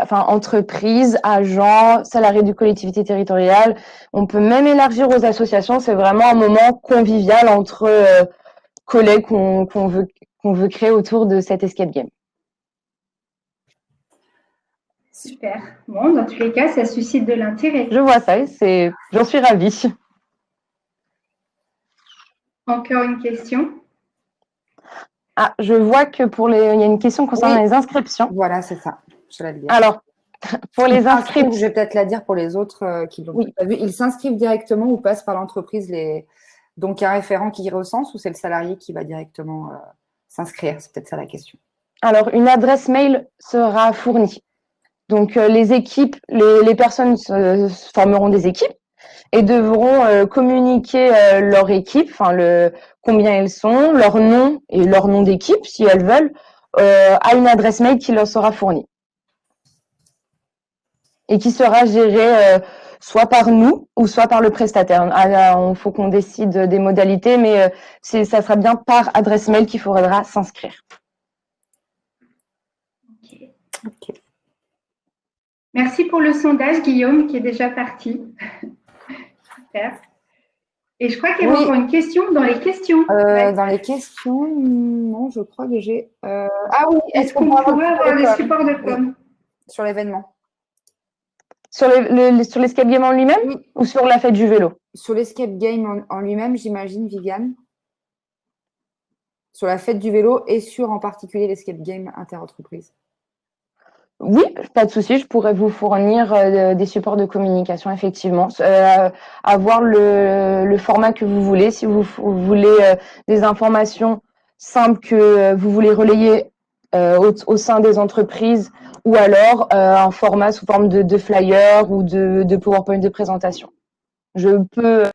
entreprises, agents, salariés de collectivités territoriales. On peut même élargir aux associations. C'est vraiment un moment convivial entre collègues qu'on veut créer autour de cet escape game. Super. Bon, dans tous les cas, ça suscite de l'intérêt. Je vois ça, j'en suis ravie. Encore une question? Ah, je vois que il y a une question concernant les inscriptions. Voilà, c'est ça. Je l'ai dit. Alors, pour les inscriptions, je vais peut-être la dire pour les autres qui l'ont pas vu. Ils s'inscrivent directement ou passent par l'entreprise donc, il y a un référent qui recense ou c'est le salarié qui va directement s'inscrire? C'est peut-être ça la question. Alors, une adresse mail sera fournie. Donc, les équipes, les personnes formeront des équipes et devront communiquer leur équipe, combien elles sont, leur nom et leur nom d'équipe, si elles veulent, à une adresse mail qui leur sera fournie. Et qui sera gérée soit par nous ou soit par le prestataire. Il faut qu'on décide des modalités, mais ça sera bien par adresse mail qu'il faudra s'inscrire. Ok. Merci pour le sondage, Guillaume, qui est déjà parti. Super. Et je crois qu'il y a encore une question dans les questions. Dans les questions, non, je crois que j'ai… Ah oui, est-ce qu'on pourrait avoir les supports de com sur l'événement? Sur l'escape game en lui-même ou sur la fête du vélo? Sur l'escape game en lui-même, j'imagine, Viviane. Sur la fête du vélo et sur en particulier l'escape game interentreprise. Oui, pas de souci, je pourrais vous fournir des supports de communication, effectivement. Avoir le format que vous voulez, si vous voulez des informations simples que vous voulez relayer au sein des entreprises, ou alors un format sous forme de flyer ou de PowerPoint de présentation. Je peux